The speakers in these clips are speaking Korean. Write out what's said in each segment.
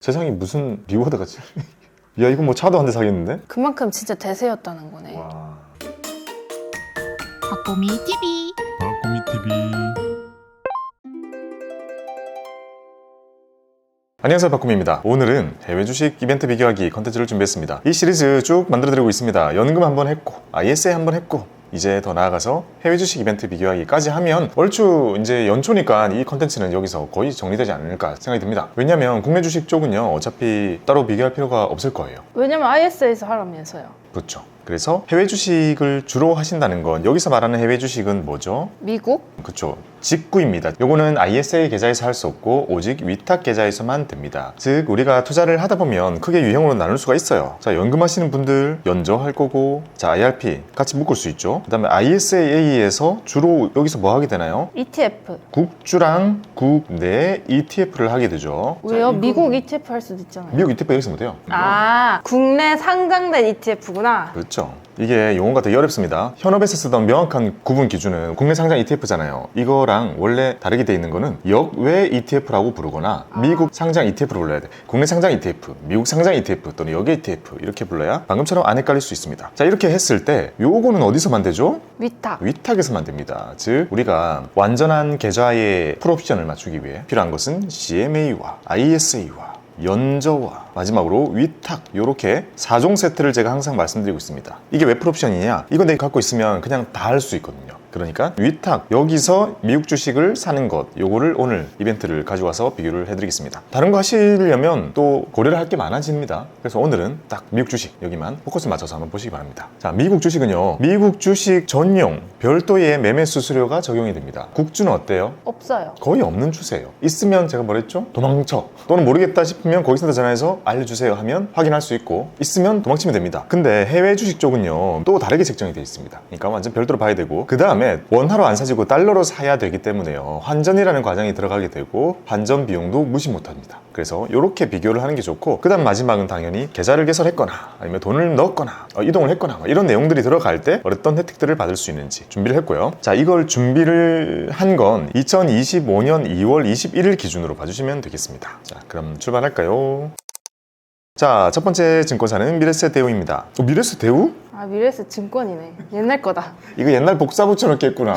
세상에 무슨 리워드가 야 이거 뭐 차도 한 대 사겠는데? 그만큼 진짜 대세였다는 거네. 와. 박보미 TV. 박보미 TV. 안녕하세요, 박구미입니다. 오늘은 해외 주식 이벤트 비교하기 컨텐츠를 준비했습니다. 이 시리즈 쭉 만들어드리고 있습니다. 연금 한번 했고 ISA 한번 했고 이제 더 나아가서 해외 주식 이벤트 비교하기까지 하면 얼추 이제 연초니까 이 컨텐츠는 여기서 거의 정리되지 않을까 생각이 듭니다. 왜냐면 국내 주식 쪽은요 어차피 따로 비교할 필요가 없을 거예요. 왜냐면 IS에서 하라면서요. 그렇죠. 그래서 해외 주식을 주로 하신다는 건 여기서 말하는 해외 주식은 뭐죠? 미국? 그렇죠. 직구입니다. 요거는 ISA 계좌에서 할 수 없고 오직 위탁 계좌에서만 됩니다. 즉 우리가 투자를 하다 보면 크게 유형으로 나눌 수가 있어요. 자, 연금하시는 분들 연저할 거고, 자, IRP 같이 묶을 수 있죠. 그 다음에 ISA에서 주로 여기서 뭐 하게 되나요? ETF. 국주랑 국내 ETF를 하게 되죠. 왜요? 미국 ETF 할 수도 있잖아요. 미국 ETF 여기서 못해요. 아, 국내 상장된 ETF구나. 그렇죠. 이게 용어가 되게 어렵습니다. 현업에서 쓰던 명확한 구분 기준은 국내 상장 ETF잖아요. 이거랑 원래 다르게 돼 있는 거는 역외 ETF라고 부르거나 미국 상장 ETF로 불러야 돼. 국내 상장 ETF, 미국 상장 ETF 또는 역외 ETF 이렇게 불러야 방금처럼 안 헷갈릴 수 있습니다. 자, 이렇게 했을 때 요거는 어디서만 되죠? 위탁. 위탁에서만 됩니다. 즉 우리가 완전한 계좌의 풀옵션을 맞추기 위해 필요한 것은 CMA와 ISA와 연저와 마지막으로 위탁, 요렇게 4종 세트를 제가 항상 말씀드리고 있습니다. 이게 왜 풀옵션이냐? 이거 내가 갖고 있으면 그냥 다 할 수 있거든요. 그러니까 위탁, 여기서 미국 주식을 사는 것, 요거를 오늘 이벤트를 가져와서 비교를 해드리겠습니다. 다른 거 하시려면 또 고려를 할 게 많아집니다. 그래서 오늘은 딱 미국 주식 여기만 포커스 맞춰서 한번 보시기 바랍니다. 자, 미국 주식은요, 미국 주식 전용 별도의 매매 수수료가 적용이 됩니다. 국주는 어때요? 없어요. 거의 없는 추세예요. 있으면 제가 뭐랬죠? 도망쳐. 또는 모르겠다 싶으면 고객센터 전화해서 알려주세요 하면 확인할 수 있고, 있으면 도망치면 됩니다. 근데 해외 주식 쪽은요 또 다르게 책정이 되어 있습니다. 그러니까 완전 별도로 봐야 되고, 그 다음에 원화로 안 사지고 달러로 사야 되기 때문에요 환전이라는 과정이 들어가게 되고 환전 비용도 무시 못합니다. 그래서 이렇게 비교를 하는 게 좋고, 그 다음 마지막은 당연히 계좌를 개설했거나 아니면 돈을 넣었거나 이동을 했거나 이런 내용들이 들어갈 때 어떤 혜택들을 받을 수 있는지 준비를 했고요. 자, 이걸 준비를 한 건 2025년 2월 21일 기준으로 봐주시면 되겠습니다. 자, 그럼 출발할까요? 자, 첫 번째 증권사는 미래세 대우입니다. 미래세 대우? 아, 미래에서 증권이네. 옛날 거다. 이거 옛날 복사부처럼 깼구나.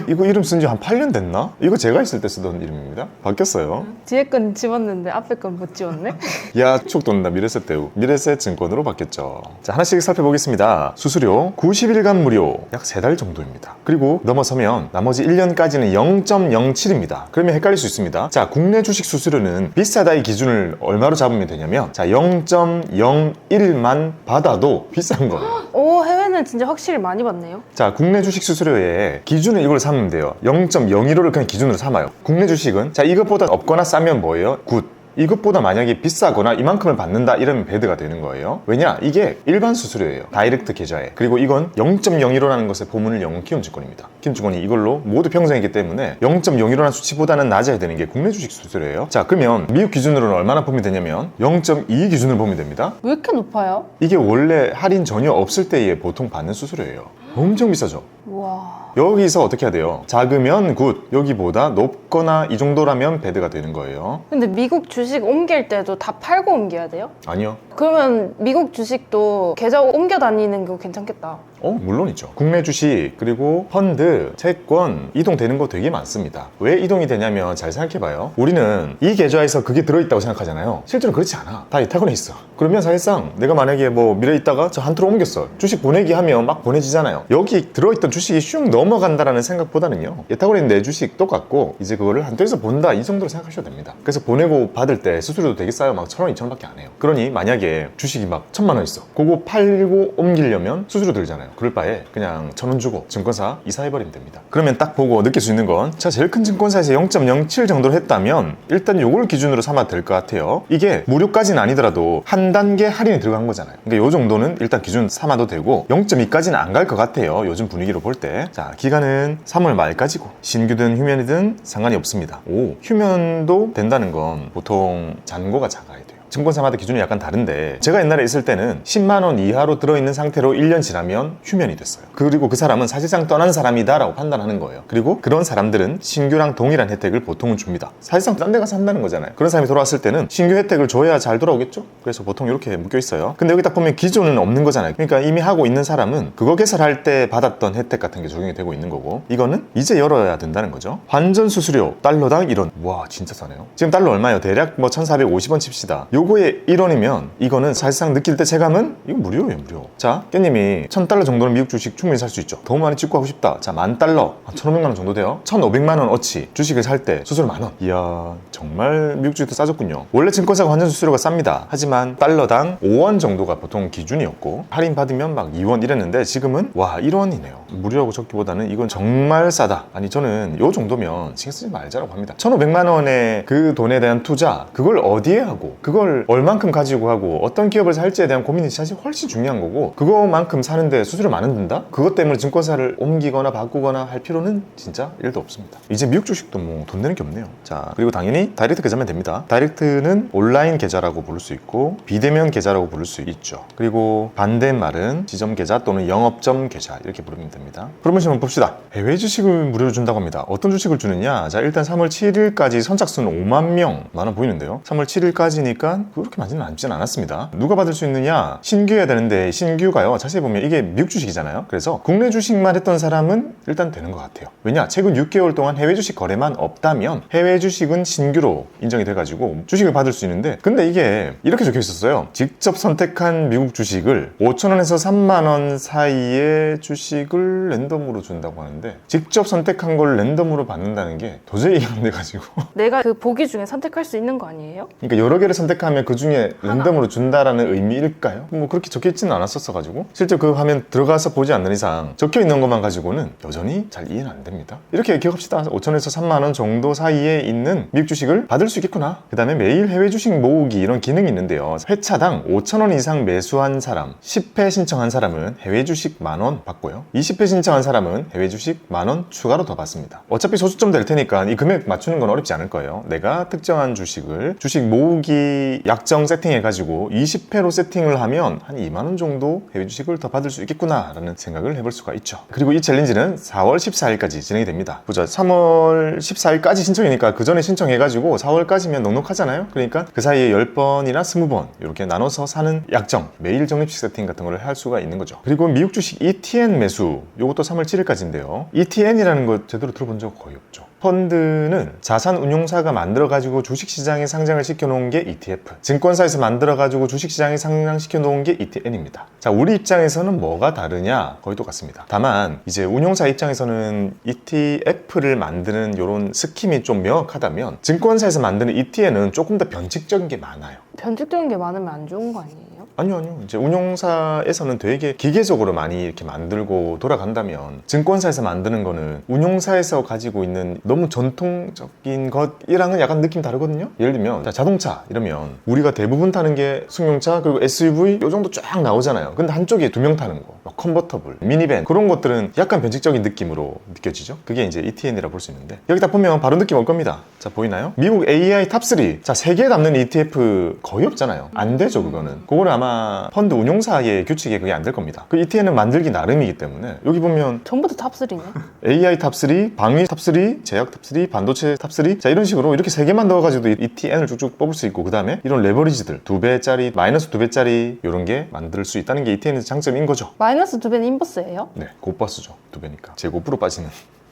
이거 이름 쓴 지 한 8년 됐나? 이거 제가 있을 때 쓰던 이름입니다. 바뀌었어요. 뒤에 건 집었는데 앞에 건 못 지웠네? 야, 축 돋는다. 미래세 대우. 미래세 증권으로 바뀌었죠. 자, 하나씩 살펴보겠습니다. 수수료 90일간 무료, 약 3달 정도입니다. 그리고 넘어서면 나머지 1년까지는 0.07입니다. 그러면 헷갈릴 수 있습니다. 자, 국내 주식 수수료는 비싸다의 기준을 얼마로 잡으면 되냐면, 자, 0.01만 받아도 비싼 거예요. 오, 해외는 진짜 확실히 많이 받네요. 자, 국내 주식 수수료의 기준을 이걸 삼으면 돼요. 0.01호를 그냥 기준으로 삼아요. 국내 주식은 자, 이것보다 없거나 싸면 뭐예요? 굿. 이것보다 만약에 비싸거나 이만큼을 받는다 이러면 배드가 되는 거예요. 왜냐? 이게 일반 수수료예요. 다이렉트 계좌에. 그리고 이건 0.01호라는 것의 보문을 연 키움증권입니다. 키움증권이 이걸로 모두 평등했기 때문에 0.01호라는 수치보다는 낮아야 되는 게 국내 주식 수수료예요. 자, 그러면 미국 기준으로는 얼마나 보면 되냐면 0.2 기준으로 보면 됩니다. 왜 이렇게 높아요? 이게 원래 할인 전혀 없을 때에 보통 받는 수수료예요. 엄청 비싸죠? 우와. 여기서 어떻게 해야 돼요? 작으면 굿, 여기보다 높거나 이 정도라면 배드가 되는 거예요. 근데 미국 주식 옮길 때도 다 팔고 옮겨야 돼요? 아니요. 그러면 미국 주식도 계좌 옮겨 다니는 거 괜찮겠다. 물론이죠. 국내 주식, 그리고 펀드, 채권 이동되는 거 되게 많습니다. 왜 이동이 되냐면 잘 생각해봐요. 우리는 이 계좌에서 그게 들어있다고 생각하잖아요. 실제로는 그렇지 않아. 다 예탁원에 있어. 그러면 사실상 내가 만약에 뭐 미래에 있다가 저 한 투로 옮겼어. 주식 보내기 하면 막 보내지잖아요. 여기 들어있던 주식이 슝 넘어간다라는 생각보다는요, 예탁원에 있는 내 주식 똑같고 이제 그거를 한도에서 본다 이 정도로 생각하셔도 됩니다. 그래서 보내고 받을 때 수수료도 되게 싸요. 막 1,000원, 2,000원밖에 안 해요. 그러니 만약에 주식이 막 1,000만 원 있어. 그거 팔고 옮기려면 수수료 들잖아요. 그럴 바에 그냥 1,000원 주고 증권사 이사해버리면 됩니다. 그러면 딱 보고 느낄 수 있는 건, 자, 제일 큰 증권사에서 0.07 정도로 했다면 일단 요걸 기준으로 삼아도 될 것 같아요. 이게 무료까지는 아니더라도 한 단계 할인이 들어간 거잖아요. 그러니까 요 정도는 일단 기준 삼아도 되고 0.2까지는 안 갈 것 같아요. 요즘 분위기로 볼 때. 자, 기간은 3월 말까지고 신규든 휴면이든 상관이 없습니다. 휴면도 된다는 건 보통 잔고가 작아야 돼요. 증권사마다 기준이 약간 다른데 제가 옛날에 있을 때는 10만 원 이하로 들어있는 상태로 1년 지나면 휴면이 됐어요. 그리고 그 사람은 사실상 떠난 사람이다 라고 판단하는 거예요. 그리고 그런 사람들은 신규랑 동일한 혜택을 보통은 줍니다. 사실상 딴 데 가서 한다는 거잖아요. 그런 사람이 돌아왔을 때는 신규 혜택을 줘야 잘 돌아오겠죠? 그래서 보통 이렇게 묶여 있어요. 근데 여기 딱 보면 기존은 없는 거잖아요. 그러니까 이미 하고 있는 사람은 그거 개설할 때 받았던 혜택 같은 게 적용이 되고 있는 거고, 이거는 이제 열어야 된다는 거죠. 환전 수수료 달러당 1원. 와 진짜 싸네요. 지금 달러 얼마예요? 대략 뭐 1450원 칩시다. 요거에 1원이면 이거는 사실상 느낄 때 체감은 이거 무료예요, 무료. 자, 깻님이 1000달러 정도는 미국 주식 충분히 살 수 있죠. 더 많이 찍고 하고 싶다. 자, 10,000달러, 한 1,500만 원 정도 돼요. 1,500만 원 어치 주식을 살 때 수수료 10,000원. 이야, 정말 미국 주식도 싸졌군요. 원래 증권사가 환전 수수료가 쌉니다. 하지만 달러당 5원 정도가 보통 기준이었고 할인 받으면 막 2원 이랬는데 지금은 와 1원이네요. 무료라고 적기보다는 이건 정말 싸다. 아니 저는 요 정도면 신경 쓰지 말자라고 합니다. 1,500만 원의 그 돈에 대한 투자, 그걸 어디에 하고 그걸 얼만큼 가지고 하고 어떤 기업을 살지에 대한 고민이 사실 훨씬 중요한 거고, 그거만큼 사는데 수수료 많이 든다? 그것 때문에 증권사를 옮기거나 바꾸거나 할 필요는 진짜 1도 없습니다. 이제 미국 주식도 뭐 돈 내는 게 없네요. 자, 그리고 당연히 다이렉트 계좌면 됩니다. 다이렉트는 온라인 계좌라고 부를 수 있고 비대면 계좌라고 부를 수 있죠. 그리고 반대말은 지점 계좌 또는 영업점 계좌 이렇게 부르면 됩니다. 그러면 한번 봅시다. 해외 주식을 무료로 준다고 합니다. 어떤 주식을 주느냐? 자, 일단 3월 7일까지 선착순 5만 명만 보이는데요. 3월 7일까지니까 그렇게 많지는 않았습니다. 누가 받을 수 있느냐? 신규여야 되는데 신규가요. 자세히 보면 이게 미국 주식이잖아요. 그래서 국내 주식만 했던 사람은 일단 되는 것 같아요. 왜냐? 최근 6개월 동안 해외 주식 거래만 없다면 해외 주식은 신규로 인정이 돼가지고 주식을 받을 수 있는데, 근데 이게 이렇게 적혀 있었어요. 직접 선택한 미국 주식을 5,000원에서 3만원 사이의 주식을 랜덤으로 준다고 하는데, 직접 선택한 걸 랜덤으로 받는다는 게 도저히 이해가 안 돼가지고 내가 그 보기 중에 선택할 수 있는 거 아니에요? 그러니까 여러 개를 선택하면 그 중에 랜덤으로 준다라는 의미일까요? 뭐 그렇게 적혀 있지는 않았었어가지고 실제 그 화면 들어가서 보지 않는 이상 적혀 있는 것만 가지고는 여전히 잘 이해는 안 됩니다. 이렇게 기억합시다. 5,000에서 3만원 정도 사이에 있는 미국 주식을 받을 수 있겠구나. 그 다음에 매일 해외 주식 모으기 이런 기능이 있는데요. 회차당 5,000원 이상 매수한 사람, 10회 신청한 사람은 해외 주식 10,000원 받고요. 20회 신청한 사람은 해외 주식 10,000원 추가로 더 받습니다. 어차피 소수점 될 테니까 이 금액 맞추는 건 어렵지 않을 거예요. 내가 특정한 주식을 주식 모으기 약정 세팅해가지고 20회로 세팅을 하면 한 20,000원 정도 해외 주식을 더 받을 수 있겠구나 라는 생각을 해볼 수가 있죠. 그리고 이 챌린지는 4월 14일까지 진행이 됩니다. 보자, 3월 14일까지 신청이니까 그 전에 신청해가지고 4월까지면 넉넉하잖아요. 그러니까 그 사이에 10번이나 20번 이렇게 나눠서 사는 약정, 매일 적립식 세팅 같은 걸 할 수가 있는 거죠. 그리고 미국 주식 ETN 매수, 이것도 3월 7일까지인데요. ETN이라는 거 제대로 들어본 적 거의 없죠. 펀드는 자산 운용사가 만들어가지고 주식시장에 상장을 시켜놓은 게 ETF, 증권사에서 만들어가지고 주식시장에 상장시켜놓은 게 ETN입니다. 자, 우리 입장에서는 뭐가 다르냐? 거의 똑같습니다. 다만 이제 운용사 입장에서는 ETF를 만드는 이런 스킴이 좀 명확하다면 증권사에서 만드는 ETN은 조금 더 변칙적인 게 많아요. 변칙적인 게 많으면 안 좋은 거 아니에요? 아니요. 이제 운용사에서는 되게 기계적으로 많이 이렇게 만들고 돌아간다면 증권사에서 만드는 거는 운용사에서 가지고 있는 너무 전통적인 것이랑은 약간 느낌 다르거든요. 예를 들면 자동차 이러면 우리가 대부분 타는 게 승용차 그리고 SUV 요 정도 쫙 나오잖아요. 근데 한쪽에 2명 타는 거, 컨버터블, 미니밴 그런 것들은 약간 변칙적인 느낌으로 느껴지죠. 그게 이제 ETN이라 볼 수 있는데 여기다 보면 바로 느낌 올 겁니다. 자, 보이나요? 미국 AI 탑3. 자, 세계에 담는 ETF 거의 없잖아요. 안 되죠, 그거는. 그거는 아마 펀드 운용사의 규칙에 그게 안 될 겁니다. 그 ETN은 만들기 나름이기 때문에 여기 보면 전부 다 탑3네. AI 탑3, 방위 탑3, 제약 탑3, 반도체 탑3 자, 이런 식으로 이렇게 3개만 넣어가지고 ETN을 쭉쭉 뽑을 수 있고, 그 다음에 이런 레버리지들 2배짜리, 마이너스 2배짜리 이런 게 만들 수 있다는 게 ETN의 장점인 거죠. 마이너스 2배는 인버스예요? 네, 곧버스죠. 2배니까. 제 5% 빠지는.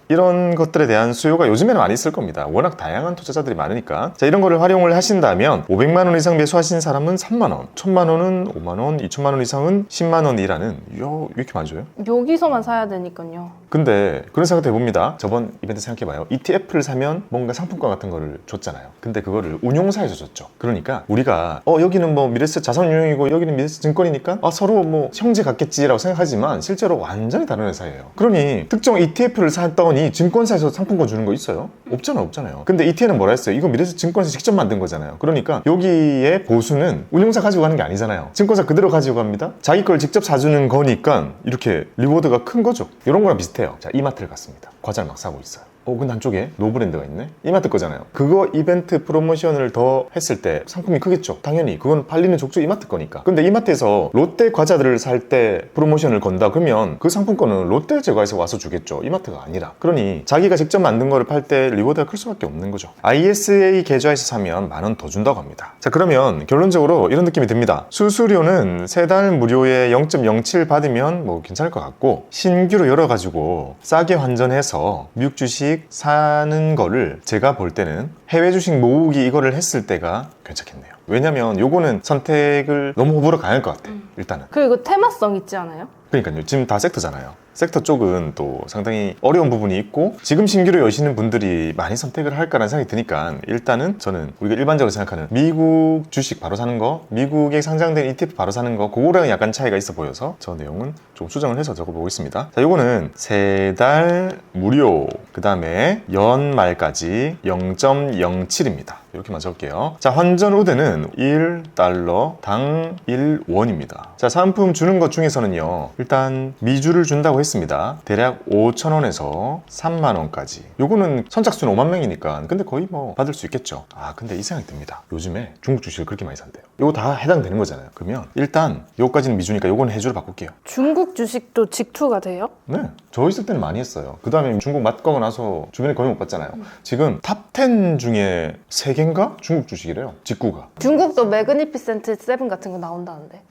이런 것들에 대한 수요가 요즘에는 많이 있을 겁니다. 워낙 다양한 투자자들이 많으니까. 자, 이런 거를 활용을 하신다면 500만 원 이상 매수하신 사람은 3만 원, 1,000만 원은 5만 원, 2천만 원 이상은 10만 원이라는 왜 이렇게 많이 줘요? 여기서만 사야 되니까요. 근데 그런 생각도 해봅니다. 저번 이벤트 생각해봐요. ETF를 사면 뭔가 상품권 같은 거를 줬잖아요. 근데 그거를 운용사에서 줬죠. 그러니까 우리가 여기는 뭐 미래에셋 자산운용이고 여기는 미래에셋 증권이니까 서로 뭐 형제 같겠지라고 생각하지만 실제로 완전히 다른 회사예요. 그러니 특정 ETF를 샀더니 증권사에서 상품권 주는 거 있어요? 없잖아요. 근데 ETN은 뭐라 했어요? 이거 미래에셋 증권사에서 직접 만든 거잖아요. 그러니까 여기에 보수는 운용사 가지고 가는 게 아니잖아요. 증권사 그대로 가지고 갑니다. 자기 걸 직접 사주는 거니까 이렇게 리워드가 큰 거죠. 이런 거랑 비슷해요. 자, 이마트를 갔습니다. 과자를 막 사고 있어요. 근데 한쪽에 노브랜드가 있네? 이마트 거잖아요. 그거 이벤트 프로모션을 더 했을 때 상품이 크겠죠. 당연히 그건 팔리는 족족 이마트 거니까. 근데 이마트에서 롯데 과자들을 살 때 프로모션을 건다 그러면 그 상품권은 롯데 제과에서 와서 주겠죠. 이마트가 아니라. 그러니 자기가 직접 만든 거를 팔 때 리워드가 클 수밖에 없는 거죠. ISA 계좌에서 사면 10,000원 더 준다고 합니다. 자, 그러면 결론적으로 이런 느낌이 듭니다. 수수료는 3달 무료에 0.07 받으면 뭐 괜찮을 것 같고, 신규로 열어가지고 싸게 환전해서 미국 주식 사는 거를 제가 볼 때는 해외 주식 모으기 이거를 했을 때가 괜찮겠네요. 왜냐면 요거는 선택을 너무 호불호 강할 것 같아. 일단은. 그리고 테마성 있지 않아요? 그러니까요. 지금 다 섹터잖아요. 섹터 쪽은 또 상당히 어려운 부분이 있고, 지금 신규로 여시는 분들이 많이 선택을 할까라는 생각이 드니까 일단은 저는 우리가 일반적으로 생각하는 미국 주식 바로 사는 거, 미국에 상장된 ETF 바로 사는 거, 그거랑 약간 차이가 있어 보여서 저 내용은 좀 수정을 해서 적어보겠습니다. 자, 요거는 3달 무료, 그 다음에 연말까지 0.07입니다. 이렇게만 적을게요. 자, 환전 우대는 1달러 당 1원입니다. 자, 상품 주는 것 중에서는요, 일단 미주를 준다고 했습니다. 대략 5,000원에서 30,000원까지. 요거는 선착순 5만 명이니까 근데 거의 뭐 받을 수 있겠죠. 근데 이 생각이 듭니다. 요즘에 중국 주식을 그렇게 많이 산대요. 요거 다 해당되는 거잖아요. 그러면 일단 요거까지는 미주니까 요거는 해주로 바꿀게요. 중국 주식도 직투가 돼요? 네, 저 있을 때는 많이 했어요. 그 다음에 중국 맛 거고 나서 주변에 거의 못 봤잖아요. 지금 탑 10 중에 3개인가? 중국 주식이래요. 직구가. 중국도 매그니피센트 7 같은 거 나온다는데.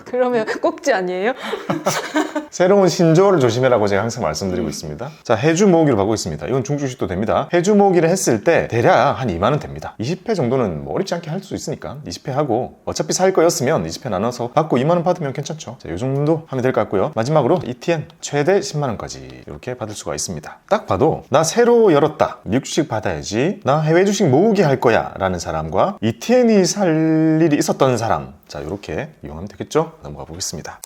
그러면 꼭지 아니에요? 새로운 신조어를 조심해라고 제가 항상 말씀드리고 있습니다. 자, 해주 모으기로 바꾸겠습니다. 이건 중국 주식도 됩니다. 해주 모으기를 했을 때 대략 한 2만 원 됩니다. 20회 정도는 뭐 어렵지 않게 할 수 있으니까 20회 하고, 어차피 살 거였으면 20회 나눠서 받고 2만 원 받으면 괜찮죠. 자, 이 정도 하면 될 것 같고요. 마지막으로 ETN 최대 10만 원까지 이렇게 받을 수가 있습니다. 딱 봐도 나 새로 열었다, 미국 주식 받아야지, 나 해외 주식 모으기 할 거야 라는 사람과 ETN이 살 일이 있었던 사람, 자, 이렇게 이용하면 되겠죠? 넘어가 보겠습니다.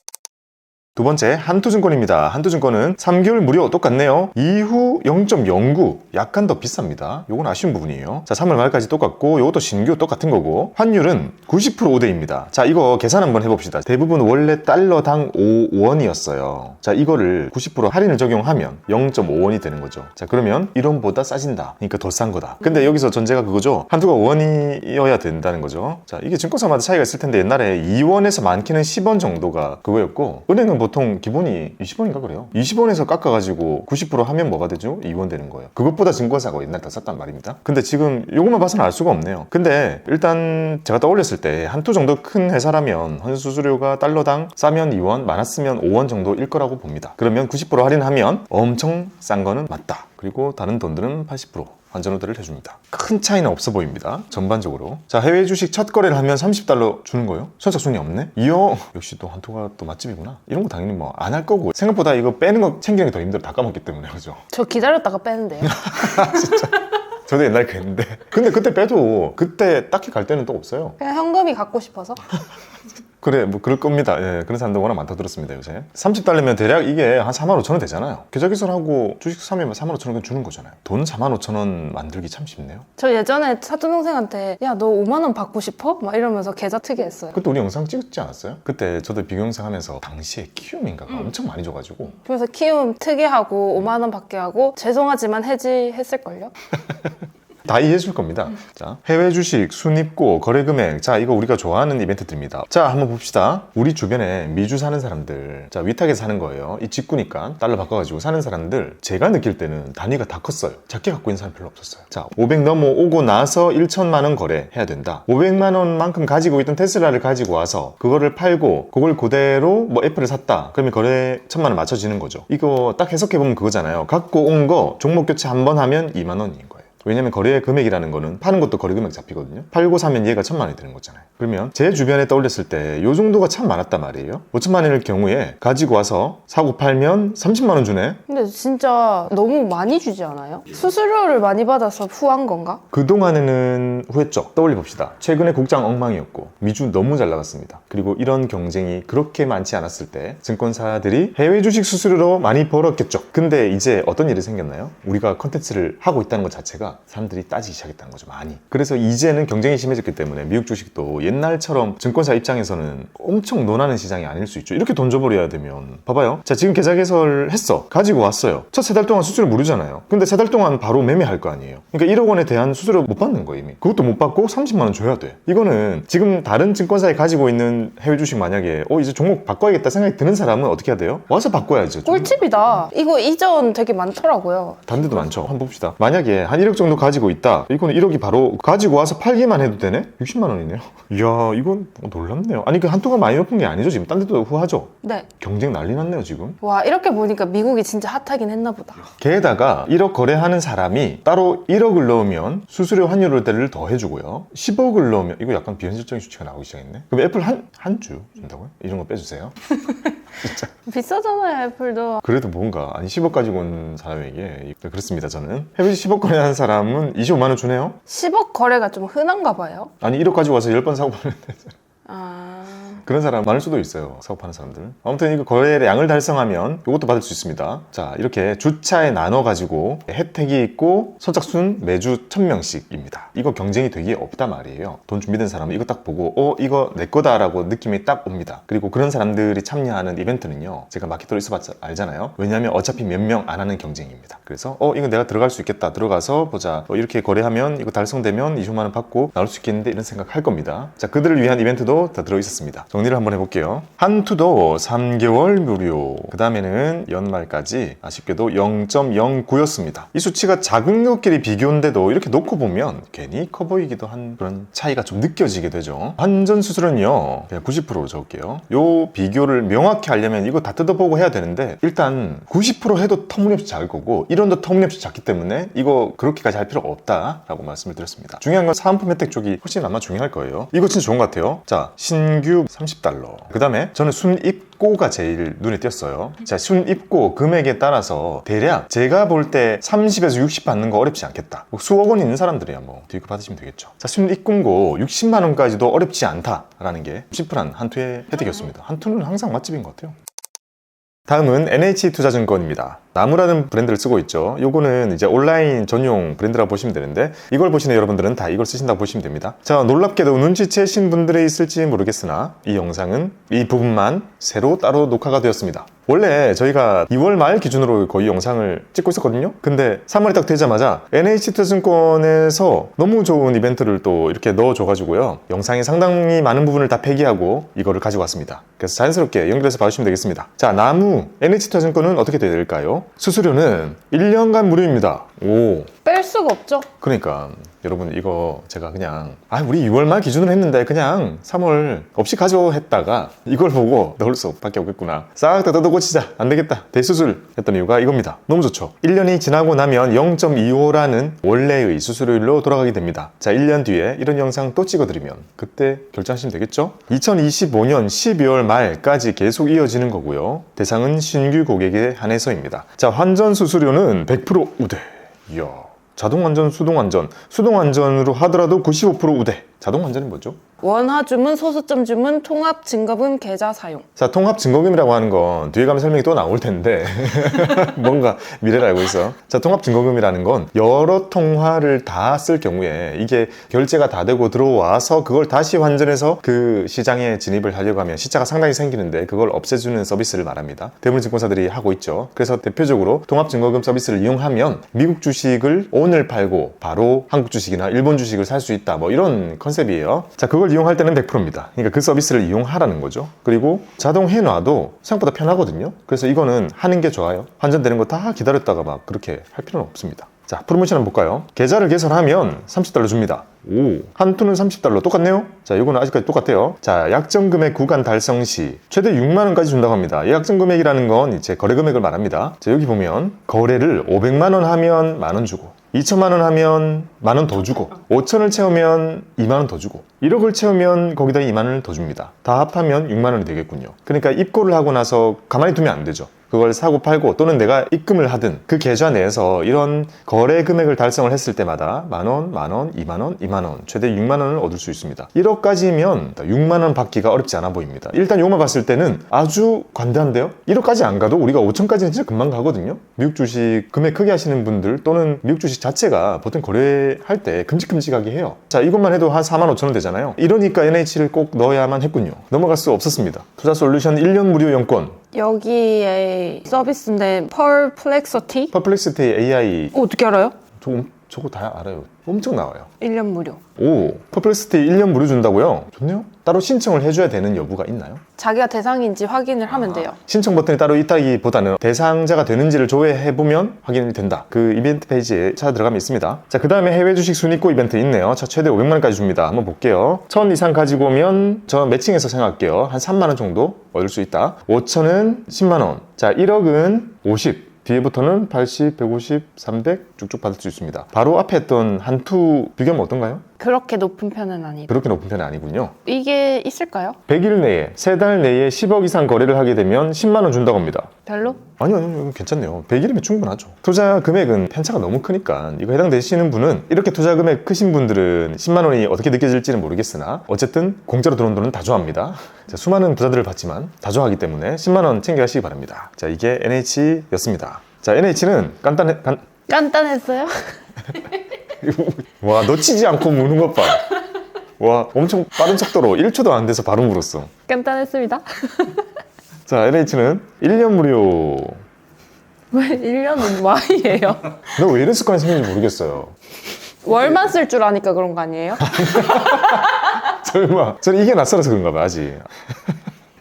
두 번째, 한투증권입니다. 한투증권은 3개월 무료 똑같네요. 이후 0.09, 약간 더 비쌉니다. 요건 아쉬운 부분이에요. 자, 3월 말까지 똑같고, 요것도 신규 똑같은 거고, 환율은 90% 오대입니다. 자, 이거 계산 한번 해봅시다. 대부분 원래 달러당 5원이었어요. 자, 이거를 90% 할인을 적용하면 0.5원이 되는 거죠. 자, 그러면 1원보다 싸진다. 그러니까 더 싼 거다. 근데 여기서 전제가 그거죠. 한두가 5원이어야 된다는 거죠. 자, 이게 증권사마다 차이가 있을 텐데, 옛날에 2원에서 많게는 10원 정도가 그거였고, 은행은 보통 기본이 20원인가 그래요. 20원에서 깎아가지고 90% 하면 뭐가 되죠? 2원 되는 거예요. 그것보다 증권사가 옛날에 더 쌌단 말입니다. 근데 지금 이것만 봐서는 알 수가 없네요. 근데 일단 제가 떠올렸을 때 한두 정도 큰 회사라면 환수수료가 달러당 싸면 2원, 많았으면 5원 정도일 거라고 봅니다. 그러면 90% 할인하면 엄청 싼 거는 맞다. 그리고 다른 돈들은 80% 환전 우대를 해줍니다. 큰 차이는 없어 보입니다. 전반적으로. 자, 해외 주식 첫 거래를 하면 30달러 주는 거예요? 선착순이 없네? 이어 역시 또 한토가 또 맛집이구나. 이런 거 당연히 뭐 안 할 거고, 생각보다 이거 빼는 거 챙기는 게 더 힘들어. 다 까먹기 때문에. 그죠? 저 기다렸다가 빼는데요. 진짜. 저도 옛날에 그랬는데. 근데 그때 빼도 그때 딱히 갈 데는 또 없어요. 그냥 현금이 갖고 싶어서. 그래, 뭐 그럴 겁니다. 예, 그런 사람들 워낙 많다 들었습니다, 요새. 30달러면 대략 이게 한 45,000원 되잖아요. 계좌개설하고 주식 사면 45,000원 주는 거잖아요. 돈 45,000원 만들기 참 쉽네요. 저 예전에 사촌 동생한테 야, 너 5만 원 받고 싶어? 막 이러면서 계좌 특이했어요. 그때 우리 영상 찍었지 않았어요? 그때 저도 비교영상 하면서 당시에 키움인가가 엄청 많이 줘가지고. 그래서 키움 특이하고 5만 원 받게 하고 죄송하지만 해지했을걸요? 다 이해해줄 겁니다. 자, 해외 주식, 순입고, 거래 금액. 자, 이거 우리가 좋아하는 이벤트들입니다. 자, 한번 봅시다. 우리 주변에 미주 사는 사람들, 자, 위탁에서 사는 거예요. 이 직구니까 달러 바꿔가지고 사는 사람들, 제가 느낄 때는 단위가 다 컸어요. 작게 갖고 있는 사람 별로 없었어요. 자, 500 넘어오고 나서 1천만 원 거래해야 된다. 500만 원만큼 가지고 있던 테슬라를 가지고 와서 그거를 팔고 그걸 그대로 뭐 애플을 샀다. 그러면 거래 1,000만 원 맞춰지는 거죠. 이거 딱 해석해보면 그거잖아요. 갖고 온 거 종목 교체 한 번 하면 2만 원인 거예요. 왜냐면 거래 금액이라는 거는 파는 것도 거래 금액 잡히거든요. 팔고 사면 얘가 1,000만 원이 되는 거잖아요. 그러면 제 주변에 떠올렸을 때 요 정도가 참 많았단 말이에요. 5천만 원일 경우에 가지고 와서 사고 팔면 30만 원 주네. 근데 진짜 너무 많이 주지 않아요? 수수료를 많이 받아서 후한 건가? 그동안에는 후했죠. 떠올려 봅시다. 최근에 국장 엉망이었고 미주 너무 잘 나갔습니다. 그리고 이런 경쟁이 그렇게 많지 않았을 때 증권사들이 해외 주식 수수료로 많이 벌었겠죠. 근데 이제 어떤 일이 생겼나요? 우리가 컨텐츠를 하고 있다는 것 자체가 보니까 사람들이 따지기 시작했다는 거죠, 많이. 그래서 이제는 경쟁이 심해졌기 때문에 미국 주식도 옛날처럼 증권사 입장에서는 엄청 논하는 시장이 아닐 수 있죠. 이렇게 돈 줘버려야 되면 봐봐요. 자, 지금 계좌 개설했어, 가지고 왔어요. 첫 3달 동안 수수료 무료잖아요. 근데 3달 동안 바로 매매할 거 아니에요. 그러니까 1억 원에 대한 수수료 못 받는 거예요. 이미 그것도 못 받고 30만 원 줘야 돼. 이거는 지금 다른 증권사에 가지고 있는 해외 주식 만약에 이제 종목 바꿔야겠다 생각이 드는 사람은 어떻게 해야 돼요? 와서 바꿔야죠. 꿀팁이다. 이거 이전 되게 많더라고요. 다른 데도 많죠. 한번 봅시다. 만약에 한 1억 정도 가지고 있다. 이거는 1억이 바로 가지고 와서 팔기만 해도 되네? 60만 원이네요. 이야, 이건 놀랍네요. 아니, 그 한도가 많이 높은 게 아니죠. 지금 딴 데도 후하죠. 네. 경쟁 난리 났네요, 지금. 와, 이렇게 보니까 미국이 진짜 핫하긴 했나 보다. 게다가 1억 거래하는 사람이 따로 1억을 넣으면 수수료 환율을 더 해주고요. 10억을 넣으면 이거 약간 비현실적인 수치가 나오기 시작했네. 그럼 애플 한 주 준다고요? 이런 거 빼주세요. 진짜. 비싸잖아요, 애플도. 그래도 뭔가 10억 가지고 온 사람에게 그렇습니다. 저는 해외 10억 거래하는 사람은 25만 원 주네요. 10억 거래가 좀 흔한가 봐요. 아니 1억 가지고 와서 10번 사고 파는데 아... 그런 사람 많을 수도 있어요. 사업하는 사람들. 아무튼 이거 거래의 양을 달성하면 이것도 받을 수 있습니다. 자, 이렇게 주차에 나눠가지고 혜택이 있고 선착순 매주 1000명씩입니다. 이거 경쟁이 되게 없다 말이에요. 돈 준비된 사람은 이거 딱 보고 이거 내 거다라고 느낌이 딱 옵니다. 그리고 그런 사람들이 참여하는 이벤트는요, 제가 마케터로 있어봤자 알잖아요. 왜냐하면 어차피 몇 명 안 하는 경쟁입니다. 그래서 이거 내가 들어갈 수 있겠다, 들어가서 보자, 이렇게 거래하면 이거 달성되면 20만 원 받고 나올 수 있겠는데, 이런 생각 할 겁니다. 자, 그들을 위한 이벤트도 다 들어있었습니다. 정리를 한번 해볼게요. 한투도 3개월 무료. 그 다음에는 연말까지 아쉽게도 0.09였습니다. 이 수치가 작은 것끼리 비교인데도 이렇게 놓고 보면 괜히 커 보이기도 한 그런 차이가 좀 느껴지게 되죠. 환전 수수료는요, 그냥 90% 적을게요. 요 비교를 명확히 하려면 이거 다 뜯어보고 해야 되는데, 일단 90% 해도 터무니없이 작을 거고 1원도 터무니없이 작기 때문에 이거 그렇게까지 할 필요가 없다라고 말씀을 드렸습니다. 중요한 건 사은품 혜택 쪽이 훨씬 아마 중요할 거예요. 이거 진짜 좋은 것 같아요. 자, 신규 30달러. 그 다음에 저는 순입고가 제일 눈에 띄었어요. 자, 순입고 금액에 따라서 대략 제가 볼 때 30에서 60 받는 거 어렵지 않겠다. 수억 원 있는 사람들이야 뭐 뒤에 받으시면 되겠죠. 자, 순입금고 60만 원까지도 어렵지 않다라는 게 심플한 한투의 혜택이었습니다. 한투는 항상 맛집인 것 같아요. 다음은 NH투자증권입니다. 나무라는 브랜드를 쓰고 있죠. 요거는 이제 온라인 전용 브랜드라고 보시면 되는데, 이걸 보시는 여러분들은 다 이걸 쓰신다고 보시면 됩니다. 자, 놀랍게도 눈치채신 분들이 있을지 모르겠으나 이 영상은 이 부분만 새로 따로 녹화가 되었습니다. 원래 저희가 2월 말 기준으로 거의 영상을 찍고 있었거든요. 근데 3월이 딱 되자마자 NH투자증권에서 너무 좋은 이벤트를 또 이렇게 넣어줘가지고요, 영상의 상당히 많은 부분을 다 폐기하고 이거를 가지고 왔습니다. 그래서 자연스럽게 연결해서 봐주시면 되겠습니다. 자, 나무 NH투자증권은 어떻게 돼야 될까요? 수수료는 1년간 무료입니다. 오, 뺄 수가 없죠. 그러니까 여러분, 이거 제가 그냥 우리 6월 말 기준으로 했는데 그냥 3월 없이 가져 했다가 이걸 보고 넣을 수밖에 없겠구나, 싹 다 뜯어고치자, 안되겠다, 대수술 했던 이유가 이겁니다. 너무 좋죠. 1년이 지나고 나면 0.25라는 원래의 수수료율로 돌아가게 됩니다. 자, 1년 뒤에 이런 영상 또 찍어드리면 그때 결제하시면 되겠죠. 2025년 12월 말까지 계속 이어지는 거고요. 대상은 신규 고객에 한해서입니다. 자, 환전 수수료는 100% 우대. 이야, 자동환전, 수동환전. 수동환전으로 하더라도 95% 우대. 자동환전이 뭐죠? 원화 주문, 소수점 주문, 통합 증거금 계좌 사용. 자, 통합 증거금이라고 하는 건 뒤에 가면 설명이 또 나올 텐데 뭔가 미래를 알고 있어. 자, 통합 증거금이라는 건 여러 통화를 다 쓸 경우에 이게 결제가 다 되고 들어와서 그걸 다시 환전해서 그 시장에 진입을 하려고 하면 시차가 상당히 생기는데, 그걸 없애주는 서비스를 말합니다. 대부분 증권사들이 하고 있죠. 그래서 대표적으로 통합 증거금 서비스를 이용하면 미국 주식을 오늘 팔고 바로 한국 주식이나 일본 주식을 살 수 있다, 뭐 이런 컨셉이에요. 자, 그걸 이용할 때는 100%입니다. 그러니까 그 서비스를 이용하라는 거죠. 그리고 자동 해놔도 생각보다 편하거든요. 그래서 이거는 하는 게 좋아요. 환전되는 거 다 기다렸다가 막 그렇게 할 필요는 없습니다. 자, 프로모션 한번 볼까요? 계좌를 개설하면 30달러 줍니다. 오, 한투는 30달러 똑같네요. 자, 이거는 아직까지 똑같아요. 자, 약정 금액 구간 달성 시 최대 6만 원까지 준다고 합니다. 이 약정 금액이라는 건 이제 거래 금액을 말합니다. 자, 여기 보면 거래를 500만 원 하면 만 원 주고, 2천만 원 하면 만 원 더 주고, 5천을 채우면 2만 원 더 주고, 1억을 채우면 거기다 2만 원을 더 줍니다. 다 합하면 6만 원이 되겠군요. 그러니까 입고를 하고 나서 가만히 두면 안 되죠. 그걸 사고 팔고 또는 내가 입금을 하든 그 계좌 내에서 이런 거래 금액을 달성을 했을 때마다 만원, 만원, 2만원, 2만원, 최대 6만원을 얻을 수 있습니다. 1억까지면 6만원 받기가 어렵지 않아 보입니다. 일단 요만 봤을 때는 아주 관대한데요? 1억까지 안 가도 우리가 5천까지는 진짜 금방 가거든요. 미국 주식 금액 크게 하시는 분들 또는 미국 주식 자체가 보통 거래할 때 큼직큼직하게 해요. 자, 이것만 해도 한 4만 5천 원 되잖아요. 이러니까 NH를 꼭 넣어야만 했군요. 넘어갈 수 없었습니다. 투자솔루션 1년 무료 연권, 여기에 서비스인데 펄플렉서티? 퍼플렉시티 AI. 어떻게 알아요? 저거 다 알아요. 엄청 나와요. 1년 무료. 오, 퍼플렉시티 1년 무료 준다고요? 좋네요. 따로 신청을 해줘야 되는 여부가 있나요? 자기가 대상인지 확인을 하면 돼요. 신청 버튼이 따로 있다기보다는 대상자가 되는지를 조회해보면 확인이 된다. 그 이벤트 페이지에 찾아 들어가면 있습니다. 자, 그 다음에 해외 주식 순위권 이벤트 있네요. 자, 최대 500만원까지 줍니다. 한번 볼게요. 1000 이상 가지고 오면 저 매칭해서 생각할게요. 한 3만원 정도 얻을 수 있다. 5천은 10만원. 자, 1억은 50. 뒤에부터는 80, 150, 300 쭉쭉 받을 수 있습니다. 바로 앞에 했던 한투 비교하면 어떤가요? 그렇게 높은 편은 아니다. 그렇게 높은 편이 아니군요. 이게 있을까요? 100일 내에 3달 내에 10억 이상 거래를 하게 되면 10만원 준다고 합니다. 별로? 아니요, 괜찮네요. 100일이면 충분하죠. 투자 금액은 편차가 너무 크니까 이거 해당되시는 분은, 이렇게 투자 금액 크신 분들은 10만 원이 어떻게 느껴질지는 모르겠으나 어쨌든 공짜로 들어온 돈은 다 좋아합니다. 자, 수많은 부자들을 봤지만 다 좋아하기 때문에 10만 원 챙겨가시기 바랍니다. 자, 이게 NH였습니다. 자, NH는 간단했어요? 와, 놓치지 않고 무는 것 봐. 와, 엄청 빠른 속도로 1초도 안 돼서 바로 물었어. 간단했습니다. 자, NH는 1년 무료. 왜 1년은 Y예요? 너 왜 이런 습관이 생긴지 모르겠어요. 월만 쓸 줄 아니까 그런 거 아니에요? 설마. 저는 이게 낯설어서 그런가 봐, 아직.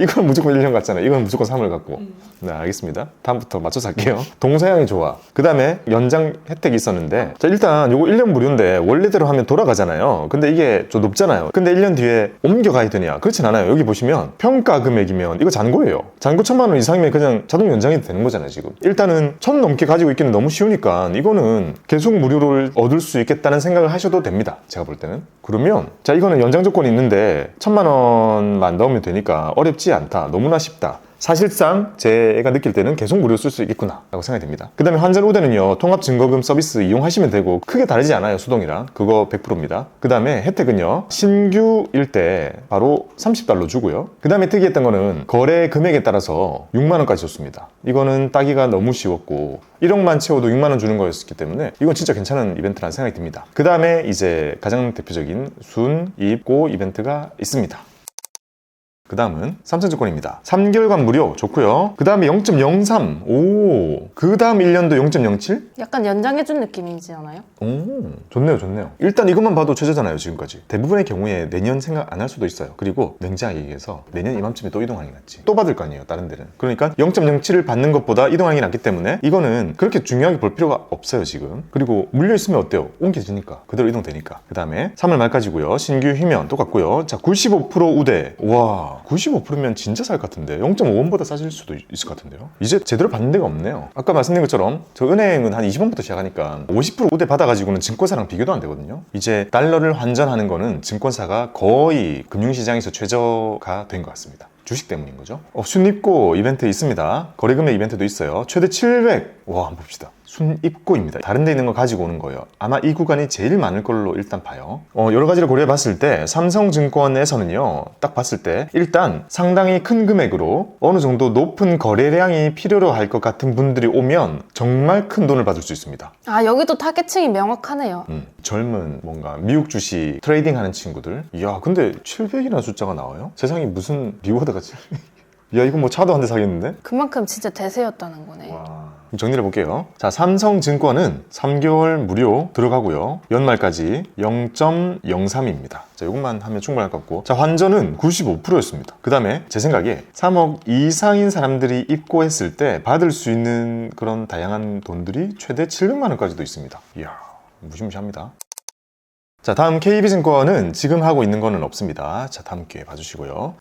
이건 무조건 1년 같잖아요. 이건 무조건 3을 갖고. 네, 알겠습니다. 다음부터 맞춰서 할게요. 동서양이 좋아. 그 다음에 연장 혜택이 있었는데, 자, 일단 요거 1년 무료인데 원래대로 하면 돌아가잖아요. 근데 이게 좀 높잖아요. 근데 1년 뒤에 옮겨가야 되냐? 그렇진 않아요. 여기 보시면 평가 금액이면 이거 잔고예요. 잔고 1,000만 원 이상이면 그냥 자동 연장이 되는 거잖아요, 지금. 일단은 1,000 넘게 가지고 있기는 너무 쉬우니까 이거는 계속 무료를 얻을 수 있겠다는 생각을 하셔도 됩니다. 제가 볼 때는. 그러면 자, 이거는 연장 조건이 있는데 1,000만 원만 넣으면 되니까 어렵지 않다. 너무나 쉽다. 사실상 제가 느낄 때는 계속 무료 쓸 수 있겠구나 라고 생각이 됩니다. 그 다음에 환전 우대는요, 통합증거금 서비스 이용하시면 되고 크게 다르지 않아요. 수동이랑 그거 100%입니다. 그 다음에 혜택은요, 신규일 때 바로 $30 주고요. 그 다음에 특이했던 거는 거래 금액에 따라서 6만원까지 줬습니다. 이거는 따기가 너무 쉬웠고 1억만 채워도 6만원 주는 거였기 때문에 이건 진짜 괜찮은 이벤트라는 생각이 듭니다. 그 다음에 이제 가장 대표적인 순, 입, 고 이벤트가 있습니다. 그 다음은 삼성증권입니다. 3개월간 무료 좋고요. 그 다음에 0.03. 오. 그 다음 1년도 0.07? 약간 연장해준 느낌이지 않아요? 오, 좋네요. 일단 이것만 봐도 최저잖아요, 지금까지. 대부분의 경우에 내년 생각 안 할 수도 있어요. 그리고 냉정하게 얘기해서 내년 이맘쯤에 또 이동하는 게 낫지. 또 받을 거 아니에요, 다른 데는. 그러니까 0.07을 받는 것보다 이동하는 게 낫기 때문에 이거는 그렇게 중요하게 볼 필요가 없어요, 지금. 그리고 물려있으면 어때요? 옮겨지니까. 그대로 이동되니까. 그 다음에 3월 말까지고요. 신규 휴면 똑같고요. 자, 95% 우대. 와, 95%면 진짜 쌀 것 같은데 0.5원보다 싸질 수도 있을 것 같은데요. 이제 제대로 받는 데가 없네요. 아까 말씀드린 것처럼 저 은행은 한 20원부터 시작하니까 50% 우대 받아가지고는 증권사랑 비교도 안 되거든요. 이제 달러를 환전하는 거는 증권사가 거의 금융시장에서 최저가 된 것 같습니다. 주식 때문인 거죠. 순입고 이벤트 있습니다. 거래금액 이벤트도 있어요. 최대 700. 와, 한번 봅시다. 순입고입니다. 다른 데 있는 거 가지고 오는 거예요. 아마 이 구간이 제일 많을 걸로 일단 봐요. 여러 가지를 고려해 봤을 때 삼성증권에서는요, 딱 봤을 때 일단 상당히 큰 금액으로 어느 정도 높은 거래량이 필요로 할 것 같은 분들이 오면 정말 큰 돈을 받을 수 있습니다. 아, 여기도 타겟층이 명확하네요. 젊은 뭔가 미국 주식 트레이딩 하는 친구들. 이야, 근데 700이라는 숫자가 나와요? 세상에 무슨 리워드가 야, 이거 뭐 차도 한 대 사겠는데? 그만큼 진짜 대세였다는 거네. 와. 정리를 해볼게요. 자, 삼성증권은 3개월 무료 들어가고요. 연말까지 0.03입니다. 자, 이것만 하면 충분할 것 같고. 자, 환전은 95%였습니다. 그 다음에 제 생각에 3억 이상인 사람들이 입고했을 때 받을 수 있는 그런 다양한 돈들이 최대 700만 원까지도 있습니다. 이야, 무시무시합니다. 자, 다음 KB증권은 지금 하고 있는 거는 없습니다. 자, 다음 기회에 봐주시고요.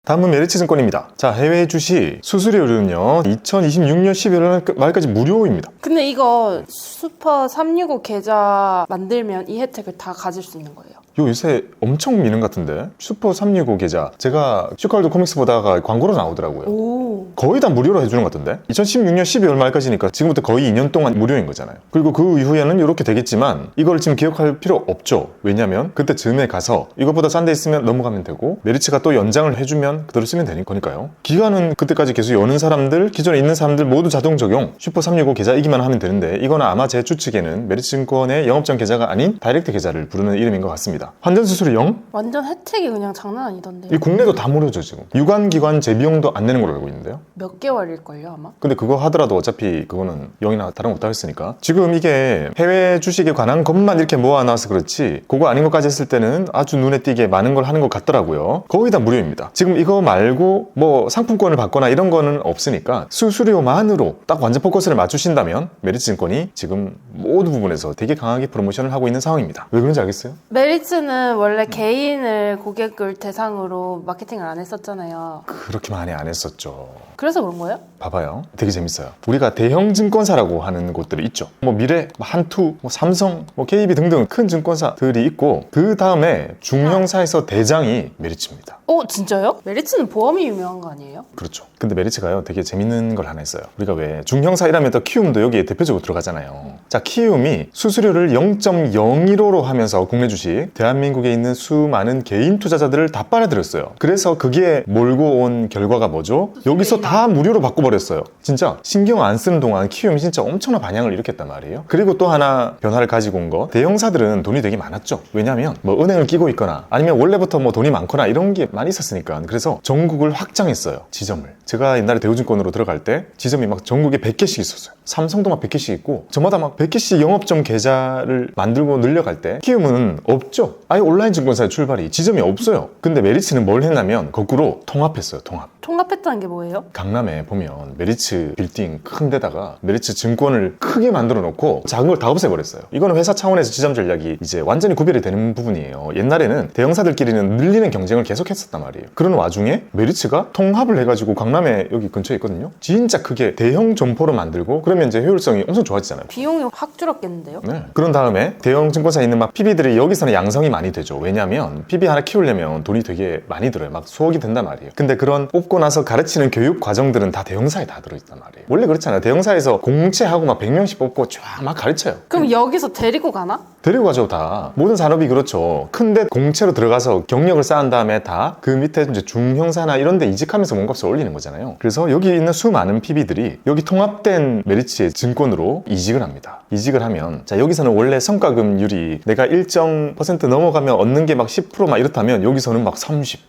다음은 메리츠증권입니다. 자, 해외 주식 수수료는요 2026년 12월 말까지 무료입니다. 근데 이거 슈퍼 365 계좌 만들면 이 혜택을 다 가질 수 있는 거예요. 요새 엄청 미는 것 같은데 슈퍼 365 계좌, 제가 슈컬드 코믹스 보다가 광고로 나오더라고요. 오. 거의 다 무료로 해주는 것 같던데 2016년 12월 말까지니까 지금부터 거의 2년 동안 무료인 거잖아요. 그리고 그 이후에는 이렇게 되겠지만 이걸 지금 기억할 필요 없죠. 왜냐면 그때 즈음에 가서 이것보다 싼 데 있으면 넘어가면 되고 메리츠가 또 연장을 해주면 그대로 쓰면 되는 거니까요. 기간은 그때까지 계속 여는 사람들, 기존에 있는 사람들 모두 자동 적용, 슈퍼 365 계좌이기만 하면 되는데 이거는 아마 제 추측에는 메리츠증권의 영업장 계좌가 아닌 다이렉트 계좌를 부르는 이름인 것 같습니다. 환전 수수료 0? 완전 혜택이 그냥 장난 아니던데요. 이 국내도 다 무료죠 지금. 유관기관 재비용도 안 내는 걸로 알고 있는데요. 몇 개월일걸요 아마? 근데 그거 하더라도 어차피 그거는 0이나 다름없다 했으니까 지금 이게 해외 주식에 관한 것만 이렇게 모아놔서 그렇지 그거 아닌 것까지 했을 때는 아주 눈에 띄게 많은 걸 하는 것 같더라고요. 거의 다 무료입니다. 지금 이거 말고 뭐 상품권을 받거나 이런 거는 없으니까 수수료만으로 딱 완전 포커스를 맞추신다면 메리츠증권이 지금 모든 부분에서 되게 강하게 프로모션을 하고 있는 상황입니다. 왜 그런지 알겠어요? 메리츠는 원래 개인을 고객을 대상으로 마케팅을 안 했었잖아요. 그렇게 많이 안 했었죠. 그래서 그런 거예요? 봐봐요. 되게 재밌어요. 우리가 대형 증권사라고 하는 곳들이 있죠. 뭐 미래, 한투, 뭐 삼성, 뭐 KB 등등 큰 증권사들이 있고 그 다음에 중형사에서 대장이 메리츠입니다. 진짜요? 메리츠는 보험이 유명한 거 아니에요? 그렇죠. 근데 메리츠가요 되게 재밌는 걸 하나 했어요. 우리가 왜 중형사 이라면 또 키움도 여기에 대표적으로 들어가잖아요. 자, 키움이 수수료를 0.01호로 하면서 국내 주식 대한민국에 있는 수많은 개인 투자자들을 다 빨아들였어요. 그래서 그게 몰고 온 결과가 뭐죠? 여기서 다 무료로 바꿔버렸어요. 진짜 신경 안 쓰는 동안 키움이 진짜 엄청난 반향을 일으켰단 말이에요. 그리고 또 하나 변화를 가지고 온 거, 대형사들은 돈이 되게 많았죠. 왜냐면 뭐 은행을 끼고 있거나 아니면 원래부터 뭐 돈이 많거나 이런 게 많이 있었으니까. 그래서 전국을 확장했어요. 지점을. 제가 옛날에 대우증권으로 들어갈 때 지점이 막 전국에 100개씩 있었어요. 삼성도 막 100개씩 있고 저마다 막 100개씩 영업점 계좌를 만들고 늘려갈 때 키움은 없죠. 아예 온라인 증권사의 출발이 지점이 없어요. 근데 메리츠는 뭘 했냐면 거꾸로 통합했어요. 통합했다는 게 뭐예요? 강남에 보면 메리츠 빌딩 큰 데다가 메리츠 증권을 크게 만들어 놓고 작은 걸 다 없애버렸어요. 이거는 회사 차원에서 지점 전략이 이제 완전히 구별이 되는 부분이에요. 옛날에는 대형사들끼리는 늘리는 경쟁을 계속 했었단 말이에요. 그런 와중에 메리츠가 통합을 해가지고 강남에 여기 근처에 있거든요. 진짜 크게 대형 점포로 만들고 그러면 이제 효율성이 엄청 좋아지잖아요. 비용이 확 줄었겠는데요? 네. 그런 다음에 대형 증권사에 있는 막 PB들이 여기서는 양성이 많이 되죠. 왜냐면 PB 하나 키우려면 돈이 되게 많이 들어요. 막 수억이 든단 말이에요. 근데 그런 뽑고 나서 가르치는 교육 과정들은 다 대형사에 다 들어있단 말이에요. 원래 그렇잖아요. 대형사에서 공채하고 막 100명씩 뽑고 쫙 막 가르쳐요. 그럼 여기서 데리고 가나? 데리고 가죠. 다 모든 산업이 그렇죠. 큰데 공채로 들어가서 경력을 쌓은 다음에 다 그 밑에 이제 중형사나 이런 데 이직하면서 몸값을 올리는 거잖아요. 그래서 여기 있는 수많은 PB들이 여기 통합된 메리츠의 증권으로 이직을 합니다. 이직을 하면 자 여기서는 원래 성과금률이 내가 일정 퍼센트 넘어가면 얻는 게 막 10%막 이렇다면 여기서는 막 30.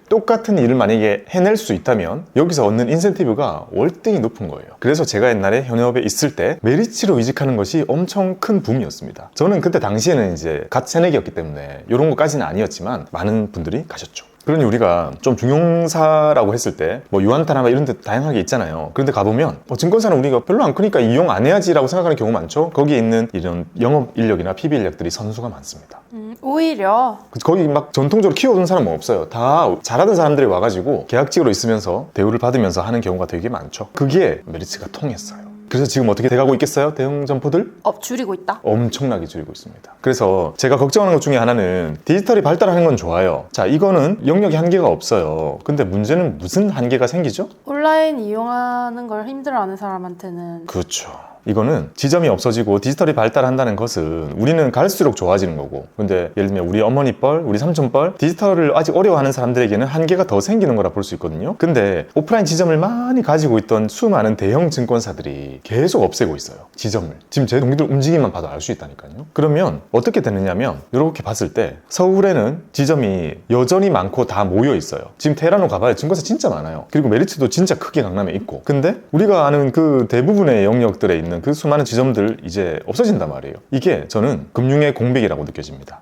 똑같은 일을 만약에 해낼 수 있다면 여기서 얻는 인센티브가 월등히 높은 거예요. 그래서 제가 옛날에 현업에 있을 때 메리츠로 이직하는 것이 엄청 큰 붐이었습니다. 저는 그때 당시에는 이제 갓 새내기였기 때문에 이런 것까지는 아니었지만 많은 분들이 가셨죠. 그러니 우리가 좀 중형사라고 했을 때 뭐 유한타나 이런 데 다양하게 있잖아요. 그런데 가보면 증권사는 우리가 별로 안 크니까 이용 안 해야지라고 생각하는 경우가 많죠. 거기에 있는 이런 영업 인력이나 PB 인력들이 선수가 많습니다. 오히려 거기 막 전통적으로 키워둔 사람은 없어요. 다 잘하던 사람들이 와가지고 계약직으로 있으면서 대우를 받으면서 하는 경우가 되게 많죠. 그게 메리츠가 통했어요. 그래서 지금 어떻게 돼가고 있겠어요? 대형 점포들? 줄이고 있다? 엄청나게 줄이고 있습니다. 그래서 제가 걱정하는 것 중에 하나는 디지털이 발달하는 건 좋아요. 자, 이거는 영역이 한계가 없어요. 근데 문제는 무슨 한계가 생기죠? 온라인 이용하는 걸 힘들어하는 사람한테는 그렇죠. 이거는 지점이 없어지고 디지털이 발달한다는 것은 우리는 갈수록 좋아지는 거고 근데 예를 들면 우리 어머니 뻘, 우리 삼촌 뻘 디지털을 아직 어려워하는 사람들에게는 한계가 더 생기는 거라 볼 수 있거든요. 근데 오프라인 지점을 많이 가지고 있던 수많은 대형 증권사들이 계속 없애고 있어요. 지점을. 지금 제 동기들 움직임만 봐도 알 수 있다니까요. 그러면 어떻게 되느냐면 이렇게 봤을 때 서울에는 지점이 여전히 많고 다 모여 있어요. 지금 테라노 가봐야 증권사 진짜 많아요. 그리고 메리츠도 진짜 크게 강남에 있고 근데 우리가 아는 그 대부분의 영역들에 있는 그 수많은 지점들 이제 없어진단 말이에요. 이게 저는 금융의 공백이라고 느껴집니다.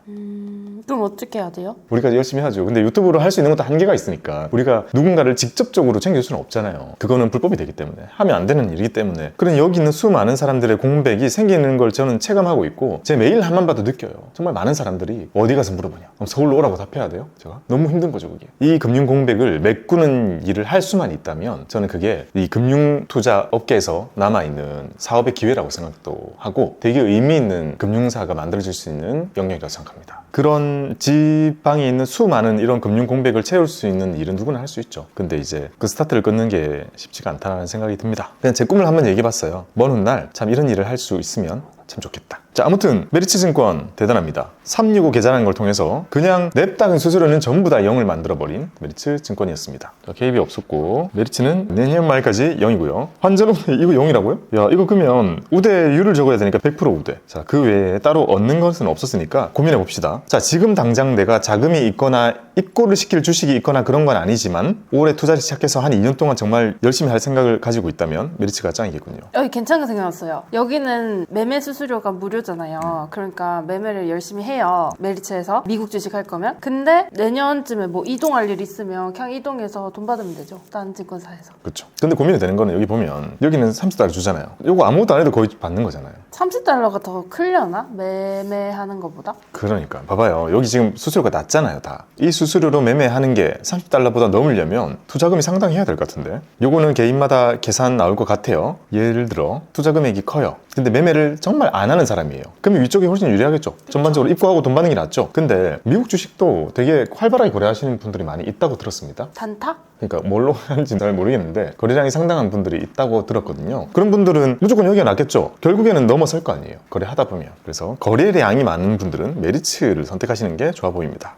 그럼 어떻게 해야 돼요? 우리가 열심히 하죠. 근데 유튜브로 할 수 있는 것도 한계가 있으니까 우리가 누군가를 직접적으로 챙길 수는 없잖아요. 그거는 불법이 되기 때문에 하면 안 되는 일이기 때문에 그런 여기 있는 수많은 사람들의 공백이 생기는 걸 저는 체감하고 있고 제 메일 한번 봐도 느껴요. 정말 많은 사람들이 어디 가서 물어보냐 그럼 서울로 오라고 답해야 돼요? 제가? 너무 힘든 거죠 그게. 이 금융 공백을 메꾸는 일을 할 수만 있다면 저는 그게 이 금융 투자 업계에서 남아있는 사업의 기회라고 생각도 하고 되게 의미 있는 금융사가 만들어질 수 있는 영역이라고 생각합니다. 그런 이런 지방에 있는 수많은 이런 금융 공백을 채울 수 있는 일은 누구나 할 수 있죠. 근데 이제 그 스타트를 끊는 게 쉽지가 않다는 생각이 듭니다. 그냥 제 꿈을 한번 얘기해봤어요. 먼 훗날 참 이런 일을 할 수 있으면 참 좋겠다. 자, 아무튼 메리츠증권 대단합니다. 365 계좌라는 걸 통해서 그냥 냅다은 수수료는 전부 다 0을 만들어버린 메리츠증권이었습니다. 자, 개입이 없었고 메리츠는 내년 말까지 0이고요. 환전은 이거 0이라고요? 야, 이거 그러면 우대율을 적어야 되니까 100% 우대. 자, 그 외에 따로 얻는 것은 없었으니까 고민해 봅시다. 자, 지금 당장 내가 자금이 있거나 입고를 시킬 주식이 있거나 그런 건 아니지만 올해 투자를 시작해서 한 2년 동안 정말 열심히 할 생각을 가지고 있다면 메리츠가 짱이겠군요. 여기 괜찮게 생각났어요. 여기는 매매 수수료가 무료잖아요. 그러니까 매매를 열심히 해요. 메리츠에서 미국 주식 할 거면. 근데 내년쯤에 뭐 이동할 일 있으면 그냥 이동해서 돈 받으면 되죠. 다른 증권사에서. 그렇죠. 근데 고민이 되는 거는 여기 보면 여기는 30달러 주잖아요. 이거 아무것도 안 해도 거의 받는 거잖아요. 30달러가 더 클려나? 매매하는 것보다? 그러니까 봐봐요. 여기 지금 수수료가 낮잖아요. 다. 이 수수료로 매매하는 게 30달러보다 넘으려면 투자금이 상당히 해야 될 것 같은데 요거는 개인마다 계산 나올 것 같아요. 예를 들어 투자 금액이 커요. 근데 매매를 정말 안 하는 사람이에요. 그러면 위쪽이 훨씬 유리하겠죠. 전반적으로 입고하고 돈 받는 게 낫죠. 근데 미국 주식도 되게 활발하게 거래하시는 분들이 많이 있다고 들었습니다. 단타? 그러니까 뭘로 하는지 잘 모르겠는데 거래량이 상당한 분들이 있다고 들었거든요. 그런 분들은 무조건 여기가 낫겠죠. 결국에는 넘어설 거 아니에요. 거래하다 보면. 그래서 거래량이 많은 분들은 메리츠를 선택하시는 게 좋아 보입니다.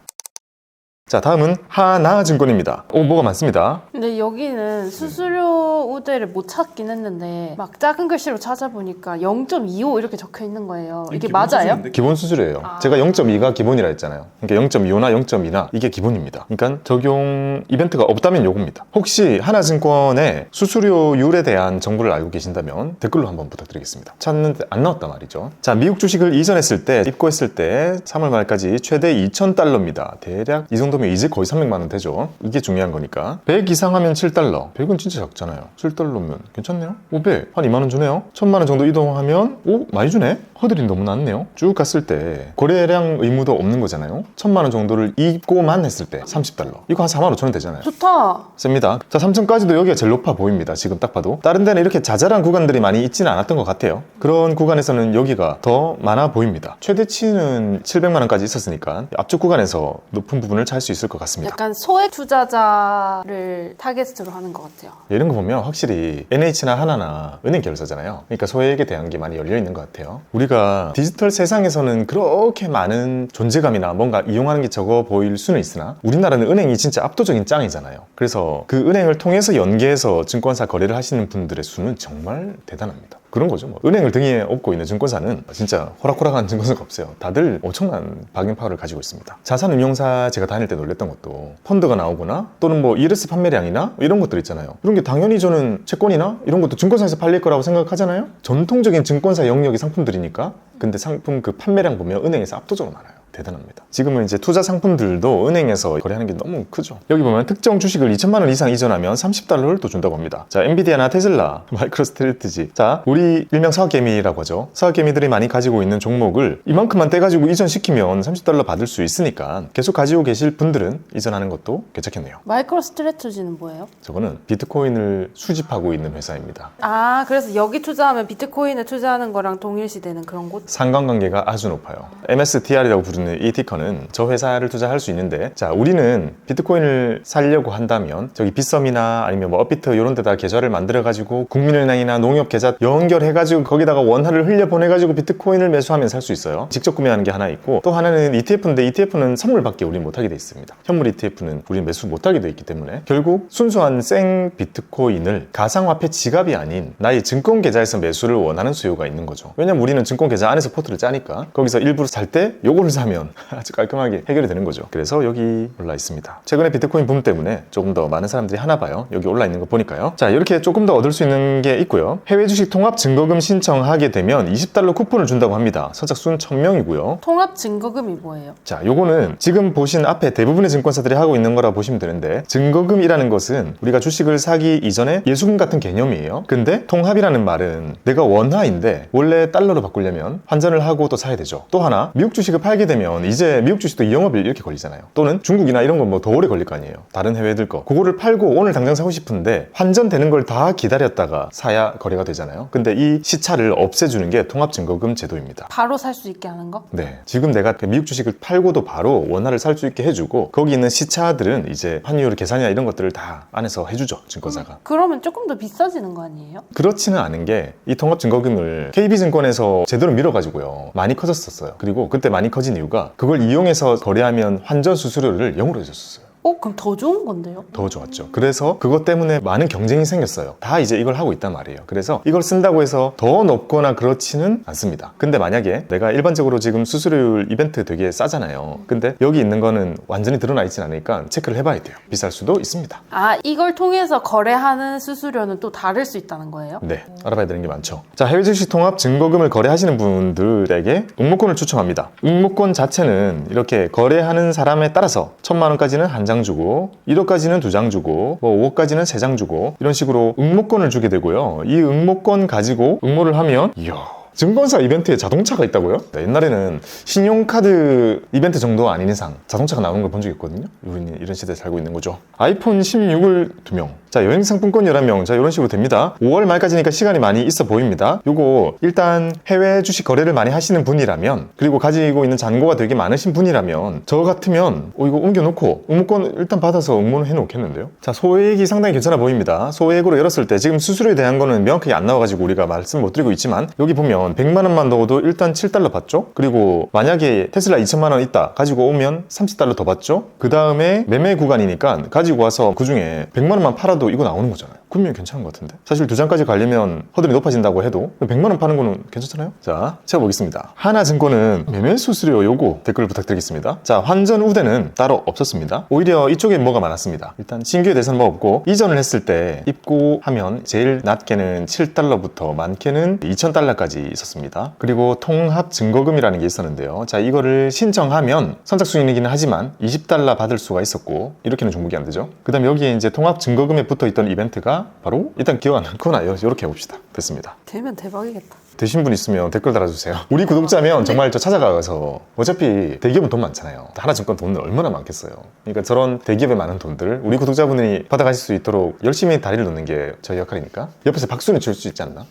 자, 다음은 하나증권입니다. 뭐가 많습니다. 근데 여기는 수수료 우대를 못 찾긴 했는데 막 작은 글씨로 찾아보니까 0.25 이렇게 적혀 있는 거예요. 이게 맞아요? 기본 수수료예요. 제가 0.2가 기본이라 했잖아요. 그러니까 0.25나 0.2나 이게 기본입니다. 그러니까 적용 이벤트가 없다면 요겁니다. 혹시 하나증권의 수수료율에 대한 정보를 알고 계신다면 댓글로 한번 부탁드리겠습니다. 찾는데 안 나왔단 말이죠. 자, 미국 주식을 이전했을 때, 입고했을 때 3월 말까지 최대 2,000달러입니다. 대략 이 정도면 이제 거의 300만 원 되죠. 이게 중요한 거니까. 100 이상 하면 7달러. 100은 진짜 작잖아요. 7달러면 괜찮네요. 500, 한 2만 원 주네요. 1000만 원 정도 이동하면 많이 주네? 허들이 너무 낮네요. 쭉 갔을 때 거래량 의무도 없는 거잖아요. 1000만 원 정도를 입고만 했을 때 30달러. 이거 한 4만 5천 원 되잖아요. 좋다. 셉니다. 자, 3천까지도 여기가 제일 높아 보입니다. 지금 딱 봐도. 다른 데는 이렇게 자잘한 구간들이 많이 있지는 않았던 것 같아요. 그런 구간에서는 여기가 더 많아 보입니다. 최대치는 700만 원까지 있었으니까 앞쪽 구간에서 높은 부분을 찾을 수 있을 것 같습니다. 약간 소액 투자자를 타겟으로 하는 것 같아요. 이런 거 보면 확실히 NH나 하나나 은행 계열사잖아요. 그러니까 소액에 대한 게 많이 열려 있는 것 같아요. 우리가 디지털 세상에서는 그렇게 많은 존재감이나 뭔가 이용하는 게 적어 보일 수는 있으나 우리나라는 은행이 진짜 압도적인 짱이잖아요. 그래서 그 은행을 통해서 연계해서 증권사 거래를 하시는 분들의 수는 정말 대단합니다. 그런 거죠. 뭐. 은행을 등에 업고 있는 증권사는 진짜 호락호락한 증권사가 없어요. 다들 엄청난 박인파워를 가지고 있습니다. 자산운용사 제가 다닐 때 놀랬던 것도 펀드가 나오거나 또는 뭐 ERS 판매량이나 이런 것들 있잖아요. 이런 게 당연히 저는 채권이나 이런 것도 증권사에서 팔릴 거라고 생각하잖아요. 전통적인 증권사 영역의 상품들이니까. 근데 상품 그 판매량 보면 은행에서 압도적으로 많아요. 대단합니다. 지금은 이제 투자 상품들도 은행에서 거래하는 게 너무 크죠. 여기 보면 특정 주식을 2천만 원 이상 이전하면 30달러를 또 준다고 합니다. 자, 엔비디아나 테슬라, 마이크로스트래티지. 자, 우리 일명 사학개미라고 하죠. 사학개미들이 많이 가지고 있는 종목을 이만큼만 떼가지고 이전시키면 30달러 받을 수 있으니까 계속 가지고 계실 분들은 이전하는 것도 괜찮겠네요. 마이크로 스트래티지는 뭐예요? 저거는 비트코인을 수집하고 있는 회사입니다. 아, 그래서 여기 투자하면 비트코인에 투자하는 거랑 동일시되는 그런 곳? 상관관계가 아주 높아요. MSTR이라고 부르는 이 티커는 저 회사를 투자할 수 있는데, 자, 우리는 비트코인을 살려고 한다면 저기 빗썸이나 아니면 뭐 업비트 이런 데다 계좌를 만들어가지고 국민은행이나 농협 계좌 연결해가지고 거기다가 원화를 흘려보내가지고 비트코인을 매수하면 살 수 있어요. 직접 구매하는 게 하나 있고, 또 하나는 ETF인데 ETF는 선물밖에 우리는 못하게 돼 있습니다. 현물 ETF는 우리는 매수 못하게 돼 있기 때문에 결국 순수한 생 비트코인을 가상화폐 지갑이 아닌 나의 증권 계좌에서 매수를 원하는 수요가 있는 거죠. 왜냐면 우리는 증권 계좌 안에서 포트를 짜니까 거기서 일부러 살 때 요거를 사면 아주 깔끔하게 해결이 되는 거죠. 그래서 여기 올라 있습니다. 최근에 비트코인 붐 때문에 조금 더 많은 사람들이 하나 봐요. 여기 올라 있는 거 보니까요. 자, 이렇게 조금 더 얻을 수 있는 게 있고요. 해외 주식 통합 증거금 신청하게 되면 20달러 쿠폰을 준다고 합니다. 선착순 1000명이고요. 통합 증거금이 뭐예요? 자, 요거는 지금 보신 앞에 대부분의 증권사들이 하고 있는 거라 보시면 되는데, 증거금이라는 것은 우리가 주식을 사기 이전에 예수금 같은 개념이에요. 근데 통합이라는 말은 내가 원화인데 원래 달러로 바꾸려면 환전을 하고 또 사야 되죠. 또 하나, 미국 주식을 팔게 되면 하면 이제 미국 주식도 이 영업일 이렇게 걸리잖아요. 또는 중국이나 이런 건 뭐 더 오래 걸릴 거 아니에요. 다른 해외들 거. 그거를 팔고 오늘 당장 사고 싶은데 환전되는 걸 다 기다렸다가 사야 거래가 되잖아요. 근데 이 시차를 없애주는 게 통합증거금 제도입니다. 바로 살 수 있게 하는 거? 네. 지금 내가 미국 주식을 팔고도 바로 원화를 살 수 있게 해주고 거기 있는 시차들은 이제 환율 계산이나 이런 것들을 다 안에서 해주죠. 증권사가. 그러면 조금 더 비싸지는 거 아니에요? 그렇지는 않은 게 이 통합증거금을 KB증권에서 제대로 밀어가지고요. 많이 커졌었어요. 그리고 그때 많이 커진 이유가 그걸 이용해서 거래하면 환전 수수료를 0으로 해줬었어요. 그럼 더 좋은 건데요? 더 좋았죠. 그래서 그것 때문에 많은 경쟁이 생겼어요. 다 이제 이걸 하고 있단 말이에요. 그래서 이걸 쓴다고 해서 더 높거나 그렇지는 않습니다. 근데 만약에 내가 일반적으로 지금 수수료율 이벤트 되게 싸잖아요. 근데 여기 있는 거는 완전히 드러나 있진 않으니까 체크를 해봐야 돼요. 비쌀 수도 있습니다. 아, 이걸 통해서 거래하는 수수료는 또 다를 수 있다는 거예요? 네, 알아봐야 되는 게 많죠. 자, 해외 주식 통합 증거금을 거래하시는 분들에게 응모권을 추첨합니다. 응모권 자체는 이렇게 거래하는 사람에 따라서 1,000만 원까지는 한 장 주고 1억까지는 2장 주고 뭐 5억까지는 3장 주고 이런 식으로 응모권을 주게 되고요. 이 응모권 가지고 응모를 하면 이야, 증권사 이벤트에 자동차가 있다고요? 네, 옛날에는 신용카드 이벤트 정도 아닌 이상 자동차가 나오는 걸 본 적이 있거든요. 우리는 이런 시대에 살고 있는 거죠. 아이폰 16을 2명, 자, 여행 상품권 11명, 자, 이런 식으로 됩니다. 5월 말까지니까 시간이 많이 있어 보입니다. 요거 일단 해외 주식 거래를 많이 하시는 분이라면, 그리고 가지고 있는 잔고가 되게 많으신 분이라면 저 같으면 이거 옮겨놓고 응모권 일단 받아서 응모는 해놓겠는데요. 자, 소액이 상당히 괜찮아 보입니다. 소액으로 열었을 때 지금 수수료에 대한 거는 명확하게 안 나와가지고 우리가 말씀 못 드리고 있지만 여기 보면 100만 원만 넣어도 일단 $7 받죠. 그리고 만약에 테슬라 2천만 원 있다 가지고 오면 $30 더 받죠. 그 다음에 매매 구간이니까 가지고 와서 그 중에 100만 원만 팔아도 이거 나오는 거잖아요. 그러면 괜찮은 것 같은데. 사실 2장까지 가려면 허들이 높아진다고 해도 100만 원 파는 거는 괜찮잖아요. 자, 채워보겠습니다. 하나증권은 매매 수수료 요구 댓글 부탁드리겠습니다. 자, 환전 우대는 따로 없었습니다. 오히려 이쪽에 뭐가 많았습니다. 일단 신규에 대해서는 뭐 없고, 이전을 했을 때 입고하면 제일 낮게는 $7부터 많게는 $2,000까지 있었습니다. 그리고 통합 증거금이라는 게 있었는데요. 자, 이거를 신청하면 선착순이기는 하지만 $20 받을 수가 있었고, 이렇게는 중복이 안 되죠. 그 다음에 여기에 이제 통합 증거금에 붙어 있던 이벤트가 바로 일단 기억 안 나거나 이렇게 해봅시다. 됐습니다. 되면 대박이겠다. 되신 분 있으면 댓글 달아주세요. 우리 구독자면 정말 저 찾아가서, 어차피 대기업은 돈 많잖아요. 하나증권 돈은 얼마나 많겠어요. 그러니까 저런 대기업의 많은 돈들을 우리 구독자분이 받아가실 수 있도록 열심히 다리를 놓는 게 저희 역할이니까 옆에서 박수는 줄 수 있지 않나?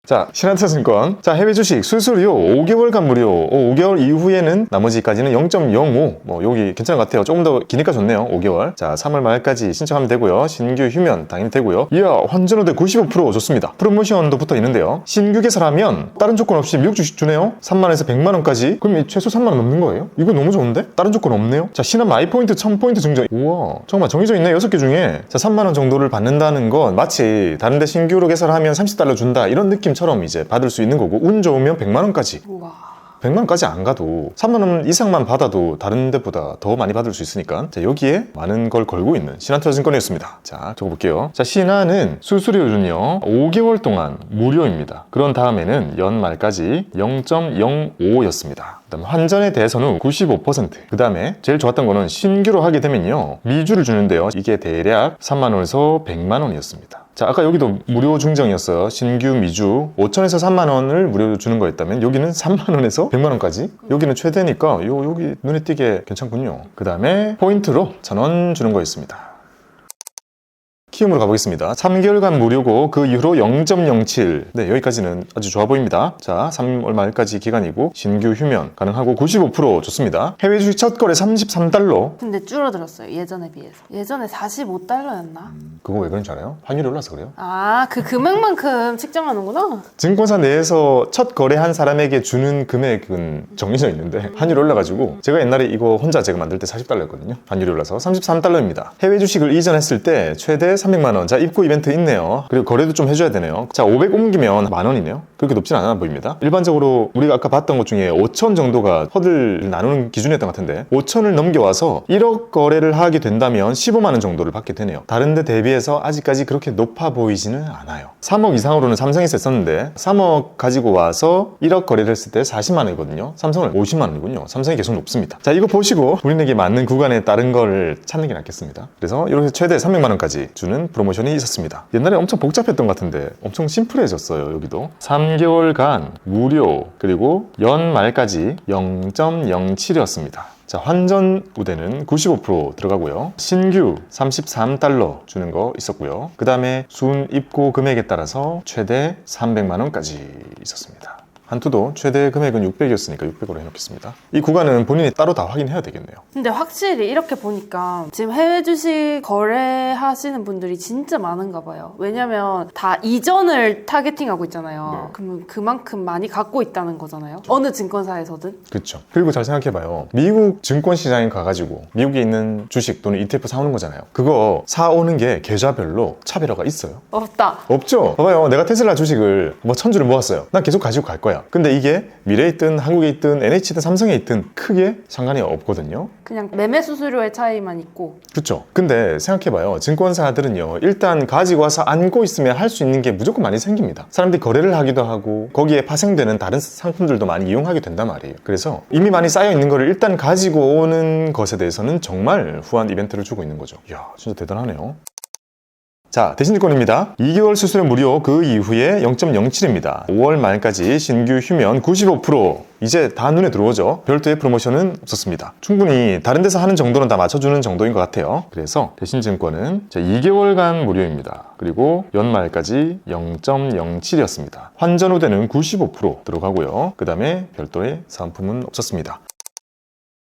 자, 신한투자증권. 자, 해외 주식 수수료 5개월간 무료. 5개월 이후에는 나머지까지는 0.05. 뭐 여기 괜찮은 것 같아요. 조금 더 기니까 좋네요. 5개월. 자, 3월 말까지 신청하면 되고요. 신규 휴면 당연히 되고요. 이야, 환전 우대 95% 좋습니다. 프로모션도 붙어 있는데요. 신규 개설하면 다른 조건 없이 미국 주식 주네요. 3만 원에서 100만 원까지. 그럼 최소 3만 원 넘는 거예요? 이거 너무 좋은데? 다른 조건 없네요. 자, 신한 마이포인트 1000포인트 증정. 우와, 정말 정해져 있네. 6개 중에. 자, 3만 원 정도를 받는다는 건 마치 다른 데 신규로 개설하면 $30 준다 이런 느낌 처럼 이제 받을 수 있는 거고, 운 좋으면 100만 원까지. 우와. 100만 원까지 안 가도 3만 원 이상만 받아도 다른 데보다 더 많이 받을 수 있으니까, 자, 여기에 많은 걸 걸고 있는 신한투자증권이었습니다. 자, 적어볼게요. 자, 신한은 수수료율은요 5개월 동안 무료입니다. 그런 다음에는 연말까지 0.05였습니다. 그다음 환전에 대해서는 95%. 그 다음에 제일 좋았던 거는 신규로 하게 되면요 미주를 주는데요. 이게 대략 3만 원에서 100만 원이었습니다. 자, 아까 여기도 무료 중정이었어요. 신규 미주 5천에서 3만 원을 무료로 주는 거였다면 여기는 3만 원에서 100만 원까지. 여기는 최대니까 여기 눈에 띄게 괜찮군요. 그 다음에 포인트로 1,000원 주는 거였습니다. 키움으로 가보겠습니다. 3개월간 무료고 그 이후로 0.07. 네, 여기까지는 아주 좋아 보입니다. 자, 3월 말까지 기간이고 신규 휴면 가능하고 95% 좋습니다. 해외 주식 첫 거래 $33. 근데 줄어들었어요. 예전에 비해서. 예전에 $45였나? 그거 왜 그런 줄 알아요? 환율이 올라서 그래요? 아, 그 금액만큼 측정하는구나. 증권사 내에서 첫 거래한 사람에게 주는 금액은 정해져 있는데 환율이 올라가지고, 제가 옛날에 이거 혼자 제가 만들 때 $40였거든요. 환율이 올라서 $33입니다. 해외 주식을 이전했을 때 최대 300만 원. 자, 입고 이벤트 있네요. 그리고 거래도 좀 해줘야 되네요. 자, 500 옮기면 만 원이네요. 그렇게 높진 않아 보입니다. 일반적으로 우리가 아까 봤던 것 중에 5천 정도가 허들 나누는 기준이었던 것 같은데 5천을 넘겨와서 1억 거래를 하게 된다면 15만 원 정도를 받게 되네요. 다른 데 대비해서 아직까지 그렇게 높아 보이지는 않아요. 3억 이상으로는 삼성에서 했었는데 3억 가지고 와서 1억 거래를 했을 때 40만 원이거든요. 삼성은 50만 원이군요. 삼성이 계속 높습니다. 자, 이거 보시고 우리에게 맞는 구간에 다른 거를 찾는 게 낫겠습니다. 그래서 이렇게 최대 300만 원까지 주는 프로모션이 있었습니다. 옛날에 엄청 복잡했던 것 같은데 엄청 심플해졌어요. 여기도 3 3개월간 무료, 그리고 연말까지 0.07이었습니다. 자, 환전 우대는 95% 들어가고요. 신규 33달러 주는 거 있었고요. 그 다음에 순 입고 금액에 따라서 최대 300만 원까지 있었습니다. 한투도 최대 금액은 600이었으니까 600으로 해놓겠습니다. 이 구간은 본인이 따로 다 확인해야 되겠네요. 근데 확실히 이렇게 보니까 지금 해외 주식 거래하시는 분들이 진짜 많은가 봐요. 왜냐면 다 이전을 타겟팅하고 있잖아요. 네. 그러면 그만큼 많이 갖고 있다는 거잖아요. 어느 증권사에서든. 그렇죠. 그리고 잘 생각해봐요. 미국 증권시장에 가가지고 미국에 있는 주식 또는 ETF 사오는 거잖아요. 그거 사오는 게 계좌별로 차별화가 있어요. 없다. 없죠. 봐봐요. 내가 테슬라 주식을 뭐 1000주를 모았어요. 난 계속 가지고 갈 거야. 근데 이게 미래에 있든 한국에 있든 NH든 삼성에 있든 크게 상관이 없거든요. 그냥 매매 수수료의 차이만 있고. 그렇죠. 근데 생각해봐요. 증권사들은요, 일단 가지고 와서 안고 있으면 할 수 있는 게 무조건 많이 생깁니다. 사람들이 거래를 하기도 하고 거기에 파생되는 다른 상품들도 많이 이용하게 된단 말이에요. 그래서 이미 많이 쌓여 있는 거를 일단 가지고 오는 것에 대해서는 정말 후한 이벤트를 주고 있는 거죠. 이야, 진짜 대단하네요. 자, 대신증권입니다. 2개월 수수료 무료, 그 이후에 0.07입니다. 5월 말까지 신규 휴면 95%. 이제 다 눈에 들어오죠. 별도의 프로모션은 없었습니다. 충분히 다른 데서 하는 정도는 다 맞춰주는 정도인 것 같아요. 그래서 대신증권은 2개월간 무료입니다. 그리고 연말까지 0.07이었습니다. 환전 후대는 95% 들어가고요. 그 다음에 별도의 사은품은 없었습니다.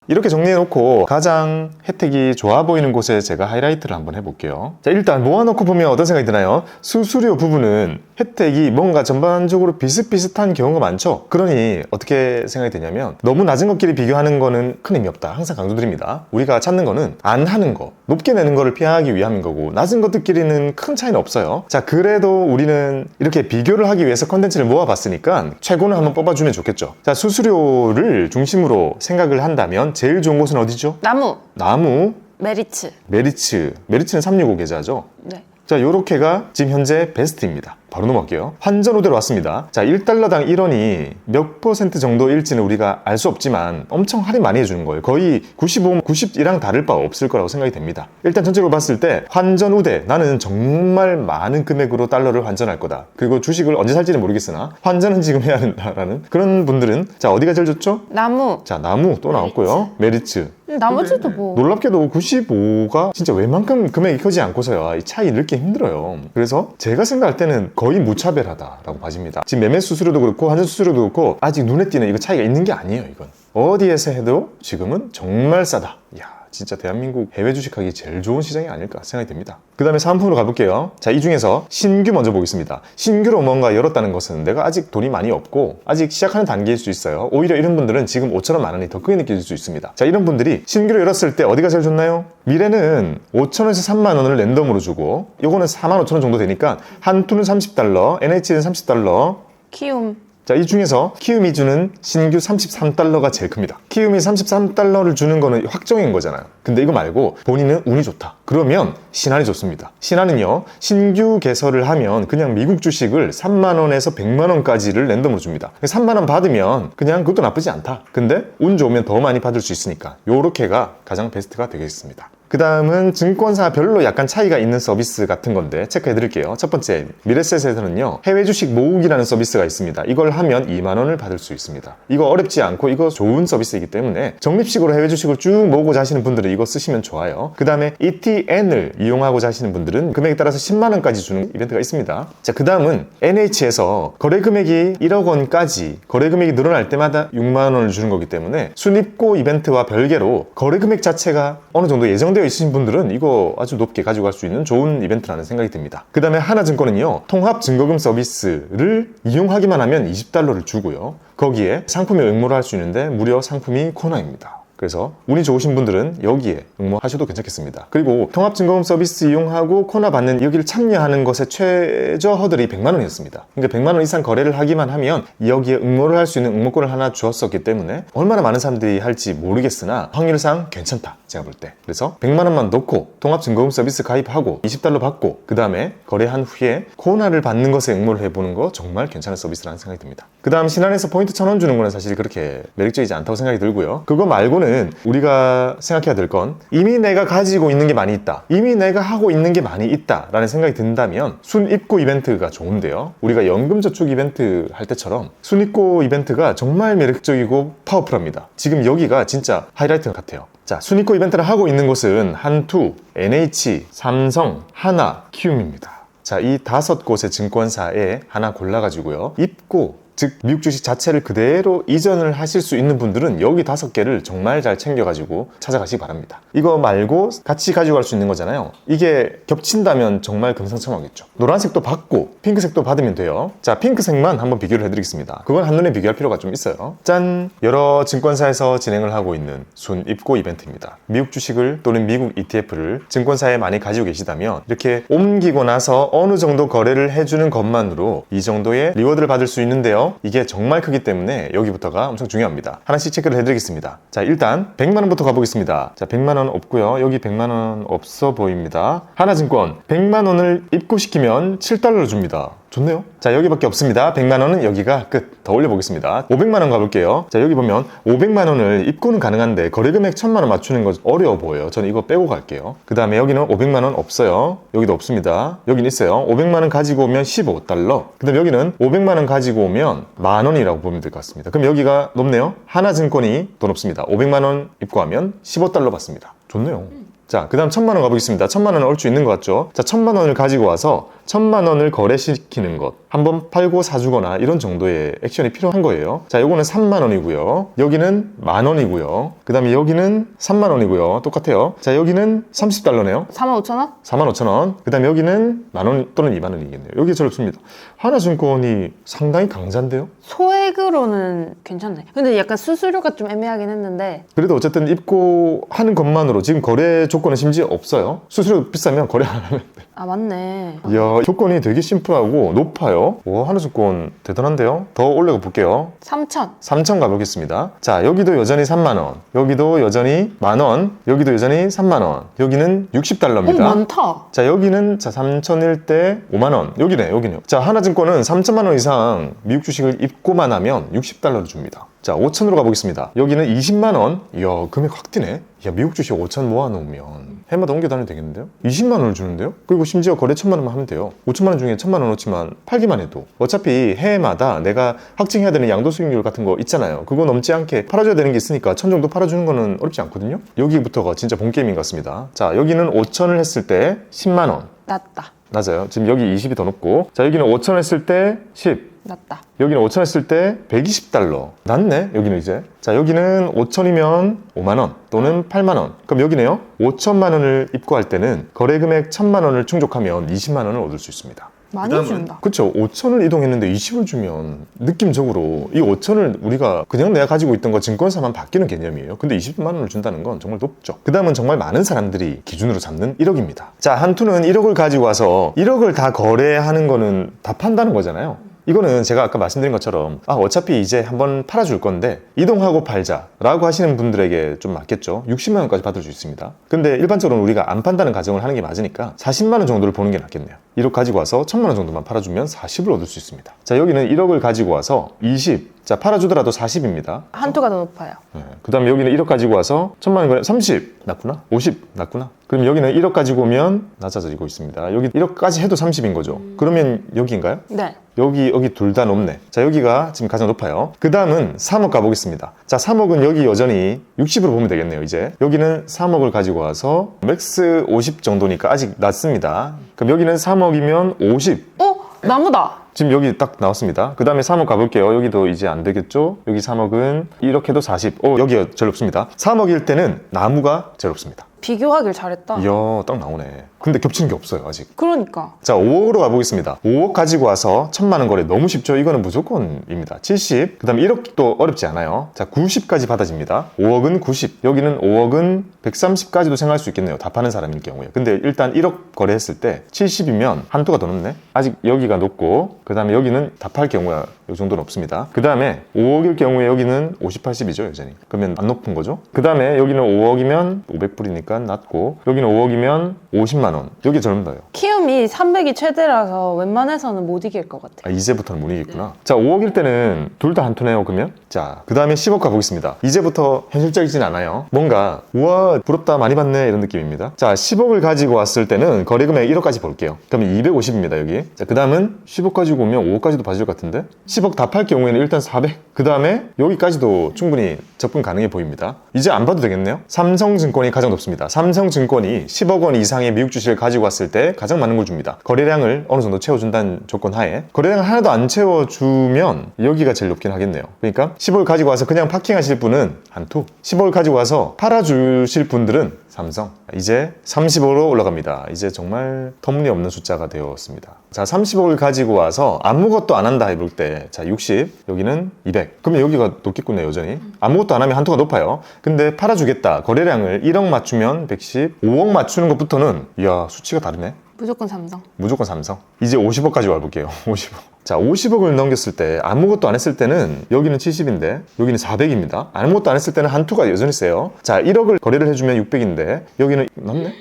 이렇게 정리해놓고 가장 혜택이 좋아 보이는 곳에 제가 하이라이트를 한번 해볼게요. 자, 일단 모아놓고 보면 어떤 생각이 드나요? 수수료 부분은 혜택이 뭔가 전반적으로 비슷비슷한 경우가 많죠. 그러니 어떻게 생각이 되냐면 너무 낮은 것끼리 비교하는 거는 큰 의미 없다. 항상 강조드립니다. 우리가 찾는 거는 안 하는 거, 높게 내는 거를 피하기 위함인 거고 낮은 것들끼리는 큰 차이는 없어요. 자, 그래도 우리는 이렇게 비교를 하기 위해서 컨텐츠를 모아봤으니까 최고는 한번 뽑아주면 좋겠죠. 자, 수수료를 중심으로 생각을 한다면 제일 좋은 곳은 어디죠? 나무, 메리츠. 메리츠는 365 계좌죠. 네. 자, 요렇게가 지금 현재 베스트입니다. 바로 넘어갈게요. 환전 후대로 왔습니다. 자, 1달러당 1원이 몇 % 정도일지는 우리가 알 수 없지만 엄청 할인 많이 해주는 거예요. 거의 95, 91랑 다를 바 없을 거라고 생각이 됩니다. 일단 전체적으로 봤을 때 환전 후대, 나는 정말 많은 금액으로 달러를 환전할 거다. 그리고 주식을 언제 살지는 모르겠으나 환전은 지금 해야 된다라는 그런 분들은 자, 어디가 제일 좋죠? 나무. 자, 나무 또 나왔고요. 메리츠. 나머지도 뭐. 놀랍게도 95가 진짜 웬만큼 금액이 크지 않고서야 이 차이 넣기 힘들어요. 그래서 제가 생각할 때는 거의 무차별하다라고 봐집니다. 지금 매매 수수료도 그렇고 환전 수수료도 그렇고 아직 눈에 띄는 이거 차이가 있는 게 아니에요. 이건 어디에서 해도 지금은 정말 싸다. 이야, 진짜 대한민국 해외 주식하기 제일 좋은 시장이 아닐까 생각이 듭니다. 그 다음에 사은품으로 가볼게요. 자, 이 중에서 신규 먼저 보겠습니다. 신규로 뭔가 열었다는 것은 내가 아직 돈이 많이 없고 아직 시작하는 단계일 수 있어요. 오히려 이런 분들은 지금 5,000원, 만 원이 더 크게 느껴질 수 있습니다. 자, 이런 분들이 신규로 열었을 때 어디가 제일 좋나요? 미래는 5,000원에서 3만 원을 랜덤으로 주고 요거는 4만 5천 원 정도 되니까 한투는 30달러, NH는 30달러, 키움. 자, 이 중에서 키움이 주는 신규 33달러가 제일 큽니다. 키움이 33달러를 주는 거는 확정인 거잖아요. 근데 이거 말고 본인은 운이 좋다. 그러면 신한이 좋습니다. 신한은요, 신규 개설을 하면 그냥 미국 주식을 3만원에서 100만원까지를 랜덤으로 줍니다. 3만원 받으면 그냥 그것도 나쁘지 않다. 근데 운 좋으면 더 많이 받을 수 있으니까 요렇게가 가장 베스트가 되겠습니다. 그 다음은 증권사별로 약간 차이가 있는 서비스 같은 건데 체크해 드릴게요. 첫 번째, 미래셋에서는요, 해외 주식 모으기라는 서비스가 있습니다. 이걸 하면 2만원을 받을 수 있습니다. 이거 어렵지 않고 이거 좋은 서비스이기 때문에 적립식으로 해외 주식을 쭉 모으고자 하시는 분들은 이거 쓰시면 좋아요. 그 다음에 ETN을 이용하고자 하시는 분들은 금액에 따라서 10만원까지 주는 이벤트가 있습니다. 자, 그 다음은 NH에서 거래 금액이 1억 원까지 거래 금액이 늘어날 때마다 6만원을 주는 거기 때문에 순입고 이벤트와 별개로 거래 금액 자체가 어느 정도 예정되어 있으신 분들은 이거 아주 높게 가지고 갈 수 있는 좋은 이벤트라는 생각이 듭니다. 그 다음에 하나증권은요, 통합 증거금 서비스를 이용하기만 하면 20달러를 주고요, 거기에 상품에 응모를 할 수 있는데 무료 상품이 코너입니다. 그래서 운이 좋으신 분들은 여기에 응모하셔도 괜찮겠습니다. 그리고 통합증거금 서비스 이용하고 코너 받는 여기를 참여하는 것의 최저 허들이 100만원이었습니다. 그러니까 100만원 이상 거래를 하기만 하면 여기에 응모를 할 수 있는 응모권을 하나 주었었기 때문에 얼마나 많은 사람들이 할지 모르겠으나 확률상 괜찮다, 제가 볼 때. 그래서 100만원만 넣고 통합증거금 서비스 가입하고 20달러 받고 그 다음에 거래한 후에 코너를 받는 것에 응모를 해보는 거 정말 괜찮은 서비스라는 생각이 듭니다. 그 다음 신한에서 포인트 1,000원 주는 거는 사실 그렇게 매력적이지 않다고 생각이 들고요. 그거 말고는 이거는 우리가 생각해야 될 건 이미 내가 가지고 있는 게 많이 있다, 이미 내가 하고 있는 게 많이 있다 라는 생각이 든다면 순입고 이벤트가 좋은데요. 우리가 연금저축 이벤트 할 때처럼 순입고 이벤트가 정말 매력적이고 파워풀합니다. 지금 여기가 진짜 하이라이트 같아요. 자, 순입고 이벤트를 하고 있는 곳은 한투, NH, 삼성, 하나, 키움입니다. 자, 이 5곳의 증권사에 하나 골라가지고요, 입고, 즉 미국 주식 자체를 그대로 이전을 하실 수 있는 분들은 여기 5개를 정말 잘 챙겨가지고 찾아가시기 바랍니다. 이거 말고 같이 가지고 갈 수 있는 거잖아요. 이게 겹친다면 정말 금상첨화겠죠. 노란색도 받고 핑크색도 받으면 돼요. 자, 핑크색만 한번 비교를 해드리겠습니다. 그건 한눈에 비교할 필요가 좀 있어요. 짠! 여러 증권사에서 진행을 하고 있는 순입고 이벤트입니다. 미국 주식을 또는 미국 ETF를 증권사에 많이 가지고 계시다면 이렇게 옮기고 나서 어느 정도 거래를 해주는 것만으로 이 정도의 리워드를 받을 수 있는데요, 이게 정말 크기 때문에 여기부터가 엄청 중요합니다. 하나씩 체크를 해드리겠습니다. 자, 일단 100만원부터 가보겠습니다. 자, 100만원 없고요. 여기 100만원 없어 보입니다. 하나증권 100만원을 입고시키면 7달러를 줍니다. 좋네요. 자, 여기밖에 없습니다. 100만원은 여기가 끝. 더 올려보겠습니다. 500만원 가볼게요. 자, 여기 보면 500만원을 입고는 가능한데 거래금액 1000만원 맞추는 거 어려워 보여요. 저는 이거 빼고 갈게요. 그 다음에 여기는 500만원 없어요. 여기도 없습니다. 여긴 있어요. 500만원 가지고 오면 15달러. 그 다음에 여기는 500만원 가지고 오면 만원이라고 보면 될 것 같습니다. 그럼 여기가 높네요. 하나증권이 더 높습니다. 500만원 입고하면 15달러 받습니다. 좋네요. 자, 그 다음 1000만원 가보겠습니다. 1000만원은 올 수 있는 것 같죠? 자, 1000만원을 가지고 와서 1000만원을 거래시키는 것, 한번 팔고 사주거나 이런 정도의 액션이 필요한 거예요. 자, 요거는 3만원이고요. 여기는 만원이고요. 그 다음에 여기는 3만원이고요. 똑같아요. 자, 여기는 30달러네요. 45,000원? 45,000원. 그 다음에 여기는 만원 또는 2만원이겠네요. 여기 제일 높습니다. 하나증권이 상당히 강자인데요? 소액으로는 괜찮네. 근데 약간 수수료가 좀 애매하긴 했는데. 그래도 어쨌든 입고하는 것만으로 지금 거래 조건은 심지어 없어요. 수수료 비싸면 거래 안 하면 돼. 아, 맞네. 이야, 조건이 되게 심플하고 높아요. 오, 하나증권 대단한데요? 더 올려가 볼게요. 3,000. 3,000 가보겠습니다. 자, 여기도 여전히 3만원, 여기도 여전히 만원, 여기도 여전히 3만원, 여기는 60달러입니다. 많다. 자, 여기는 자 3,000일 때 5만원, 여기네요. 자, 하나증권은 3천만원 이상 미국 주식을 입고만 하면 60달러를 줍니다. 자, 5천으로 가보겠습니다. 여기는 20만원. 이야, 금액 확 뛰네. 야, 미국 주식 5천 모아놓으면 해마다 옮겨다녀도 되겠는데요? 20만원을 주는데요? 그리고 심지어 거래 1000만원만 하면 돼요. 5천만원 중에 1000만원 넣지만 팔기만 해도 어차피 해마다 내가 확증해야 되는 양도수익률 같은 거 있잖아요. 그거 넘지 않게 팔아줘야 되는 게 있으니까 1000 정도 팔아주는 거는 어렵지 않거든요? 여기부터가 진짜 본게임인 것 같습니다. 자, 여기는 5천을 했을 때 10만원. 낮다. 낮아요. 지금 여기 20이 더 높고, 자, 여기는 5천 했을 때 10. 낮다. 여기는 5천 했을 때 120달러. 낮네, 여기는 이제. 자, 여기는 5천이면 5만원 또는 8만원. 그럼 여기네요. 5천만 원을 입고할 때는 거래금액 1000만 원을 충족하면 20만 원을 얻을 수 있습니다. 많이 준다. 그쵸. 5천을 이동했는데 20을 주면 느낌적으로 이 5천을 우리가 그냥 내가 가지고 있던 거 증권사만 바뀌는 개념이에요. 근데 20만 원을 준다는 건 정말 높죠. 그 다음은 정말 많은 사람들이 기준으로 잡는 1억입니다. 자, 한투는 1억을 가지고 와서 1억을 다 거래하는 거는 다 판다는 거잖아요. 이거는 제가 아까 말씀드린 것처럼 어차피 이제 한번 팔아줄 건데 이동하고 팔자 라고 하시는 분들에게 좀 맞겠죠. 60만 원까지 받을 수 있습니다. 근데 일반적으로는 우리가 안 판다는 가정을 하는 게 맞으니까 40만 원 정도를 보는 게 낫겠네요. 1억 가지고 와서 1000만 원 정도만 팔아주면 40을 얻을 수 있습니다. 자, 여기는 1억을 가지고 와서 20, 자, 팔아주더라도 40입니다. 한투가 더 높아요. 네. 그 다음에 여기는 1억 가지고 와서 1000만 원 거래 30 낮구나? 50 낮구나? 그럼 여기는 1억 가지고 오면 낮아지고 있습니다. 여기 1억까지 해도 30인 거죠. 그러면 여기인가요? 네. 여기 둘 다 높네. 자, 여기가 지금 가장 높아요. 그 다음은 3억 가보겠습니다. 자, 3억은 여기 여전히 60으로 보면 되겠네요. 이제 여기는 3억을 가지고 와서 맥스 50 정도니까 아직 낮습니다. 그럼 여기는 3억이면 50. 나무다. 지금 여기 딱 나왔습니다. 그 다음에 3억 가볼게요. 여기도 이제 안 되겠죠? 여기 3억은 이렇게 해도 40. 여기가 제일 높습니다. 3억일 때는 나무가 제일 높습니다. 비교하길 잘했다. 이야, 딱 나오네. 근데 겹치는 게 없어요, 아직. 그러니까. 자, 5억으로 가보겠습니다. 5억 가지고 와서 1000만 원 거래 너무 쉽죠? 이거는 무조건입니다. 70. 그 다음에 1억도 어렵지 않아요. 자, 90까지 받아집니다. 5억은 90. 여기는 5억은 130까지도 생각할 수 있겠네요. 다 파는 사람일 경우에. 근데 일단 1억 거래했을 때 70이면 한도가 더 높네? 아직 여기가 높고, 그 다음에 여기는 다 팔 경우야. 이 정도는 없습니다. 그 다음에 5억일 경우에 여기는 50, 80이죠 여전히. 그러면 안 높은 거죠. 그 다음에 여기는 5억이면 500불이니까 낮고, 여기는 5억이면 50만 원. 여기 젊다요. 키움이 300이 최대라서 웬만해서는 못 이길 것 같아. 아, 이제부터는 못 이기겠구나. 자, 5억일 때는 둘 다 한 투네요 그러면. 자, 그 다음에 10억 가보겠습니다. 이제부터 현실적이진 않아요. 뭔가 우와 부럽다 많이 받네 이런 느낌입니다. 자, 10억을 가지고 왔을 때는 거래금액 1억까지 볼게요. 그러면 250입니다 여기. 자, 그 다음은 10억 가지고 오면 5억까지도 봐줄 것 같은데, 10억 다 팔 경우에는 일단 400. 그 다음에 여기까지도 충분히 접근 가능해 보입니다. 이제 안 봐도 되겠네요. 삼성증권이 가장 높습니다. 삼성증권이 10억 원 이상의 미국 주식을 가지고 왔을 때 가장 많은 걸 줍니다. 거래량을 어느 정도 채워준다는 조건 하에. 거래량 하나도 안 채워주면 여기가 제일 높긴 하겠네요. 그러니까 10억을 가지고 와서 그냥 파킹하실 분은 한투, 10억을 가지고 와서 팔아주실 분들은 삼성. 이제 30억으로 올라갑니다. 이제 정말 터무니없는 숫자가 되었습니다. 자, 30억을 가지고 와서 아무것도 안 한다 해볼 때, 자, 60, 여기는 200. 그러면 여기가 높겠군요, 여전히. 아무것도 안 하면 한도가 높아요. 근데 팔아주겠다. 거래량을 1억 맞추면 110, 5억 맞추는 것부터는, 이야, 수치가 다르네. 무조건 삼성. 무조건 삼성. 이제 50억까지 와볼게요. 50억. 자, 50억을 넘겼을 때 아무것도 안 했을 때는 여기는 70인데 여기는 400입니다. 아무것도 안 했을 때는 한투가 여전히 세요. 자, 1억을 거래를 해주면 600인데 여기는 넘네?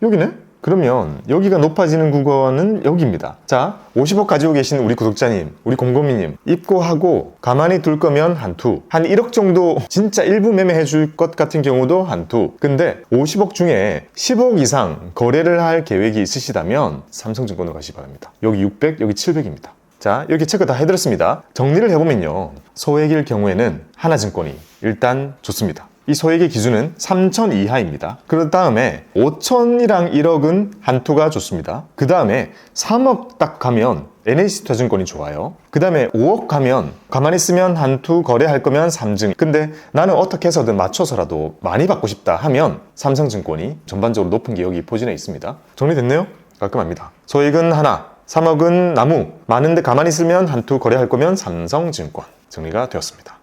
여기네? 그러면 여기가 높아지는 구간은 여기입니다. 자, 50억 가지고 계신 우리 구독자님, 우리 곰곰이님, 입고하고 가만히 둘 거면 한투. 한 1억 정도 진짜 일부 매매해 줄 것 같은 경우도 한투. 근데 50억 중에 10억 이상 거래를 할 계획이 있으시다면 삼성증권으로 가시기 바랍니다. 여기 600, 여기 700입니다. 자, 이렇게 체크 다 해드렸습니다. 정리를 해보면요, 소액일 경우에는 하나증권이 일단 좋습니다. 이 소액의 기준은 3천 이하입니다. 그 다음에 5천이랑 1억은 한투가 좋습니다. 그 다음에 3억 딱 가면 NH투자증권이 좋아요. 그 다음에 5억 가면 가만히 있으면 한투 거래할 거면 삼증. 근데 나는 어떻게 해서든 맞춰서라도 많이 받고 싶다 하면 삼성증권이 전반적으로 높은 게 여기 포진해 있습니다. 정리됐네요? 깔끔합니다. 소액은 하나, 3억은 나무, 많은데 가만히 있으면 한투 거래할 거면 삼성증권. 정리가 되었습니다.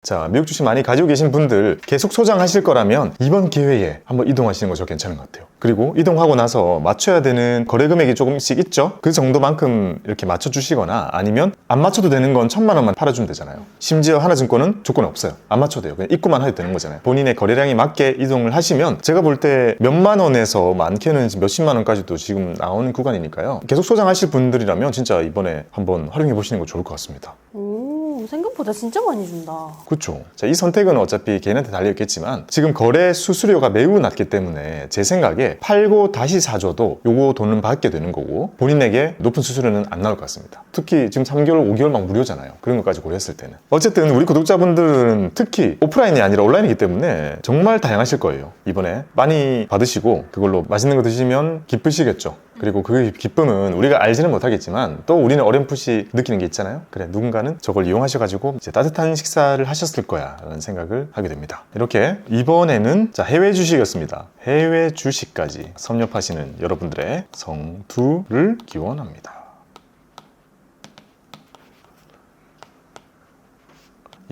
자, 미국 주식 많이 가지고 계신 분들 계속 소장하실 거라면 이번 기회에 한번 이동하시는 거 저 괜찮은 것 같아요. 그리고 이동하고 나서 맞춰야 되는 거래 금액이 조금씩 있죠? 그 정도만큼 이렇게 맞춰주시거나, 아니면 안 맞춰도 되는 건 1,000만 원만 팔아주면 되잖아요. 심지어 하나증권은 조건이 없어요. 안 맞춰도 돼요. 그냥 입고만 해도 되는 거잖아요. 본인의 거래량에 맞게 이동을 하시면 제가 볼 때 몇만 원에서 많게는 몇십만 원까지도 지금 나오는 구간이니까요. 계속 소장하실 분들이라면 진짜 이번에 한번 활용해 보시는 거 좋을 것 같습니다. 오, 생각보다 진짜 많이 준다. 그렇죠. 자, 이 선택은 어차피 개인한테 달려있겠지만 지금 거래 수수료가 매우 낮기 때문에 제 생각에 팔고 다시 사줘도 요거 돈은 받게 되는 거고, 본인에게 높은 수수료는 안 나올 것 같습니다. 특히 지금 3개월, 5개월 막 무료잖아요. 그런 것까지 고려했을 때는. 어쨌든 우리 구독자분들은 특히 오프라인이 아니라 온라인이기 때문에 정말 다양하실 거예요. 이번에 많이 받으시고 그걸로 맛있는 거 드시면 기쁘시겠죠. 그리고 그 기쁨은 우리가 알지는 못하겠지만 또 우리는 어렴풋이 느끼는 게 있잖아요. 그래, 누군가는 저걸 이용하셔가지고 이제 따뜻한 식사를 하셨을 거야 라는 생각을 하게 됩니다. 이렇게 이번에는 자, 해외 주식이었습니다. 해외 주식까지 섭렵하시는 여러분들의 성투를 기원합니다.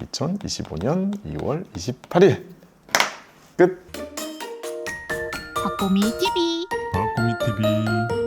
2025년 2월 28일 끝. 박보미 TV. 박고미 TV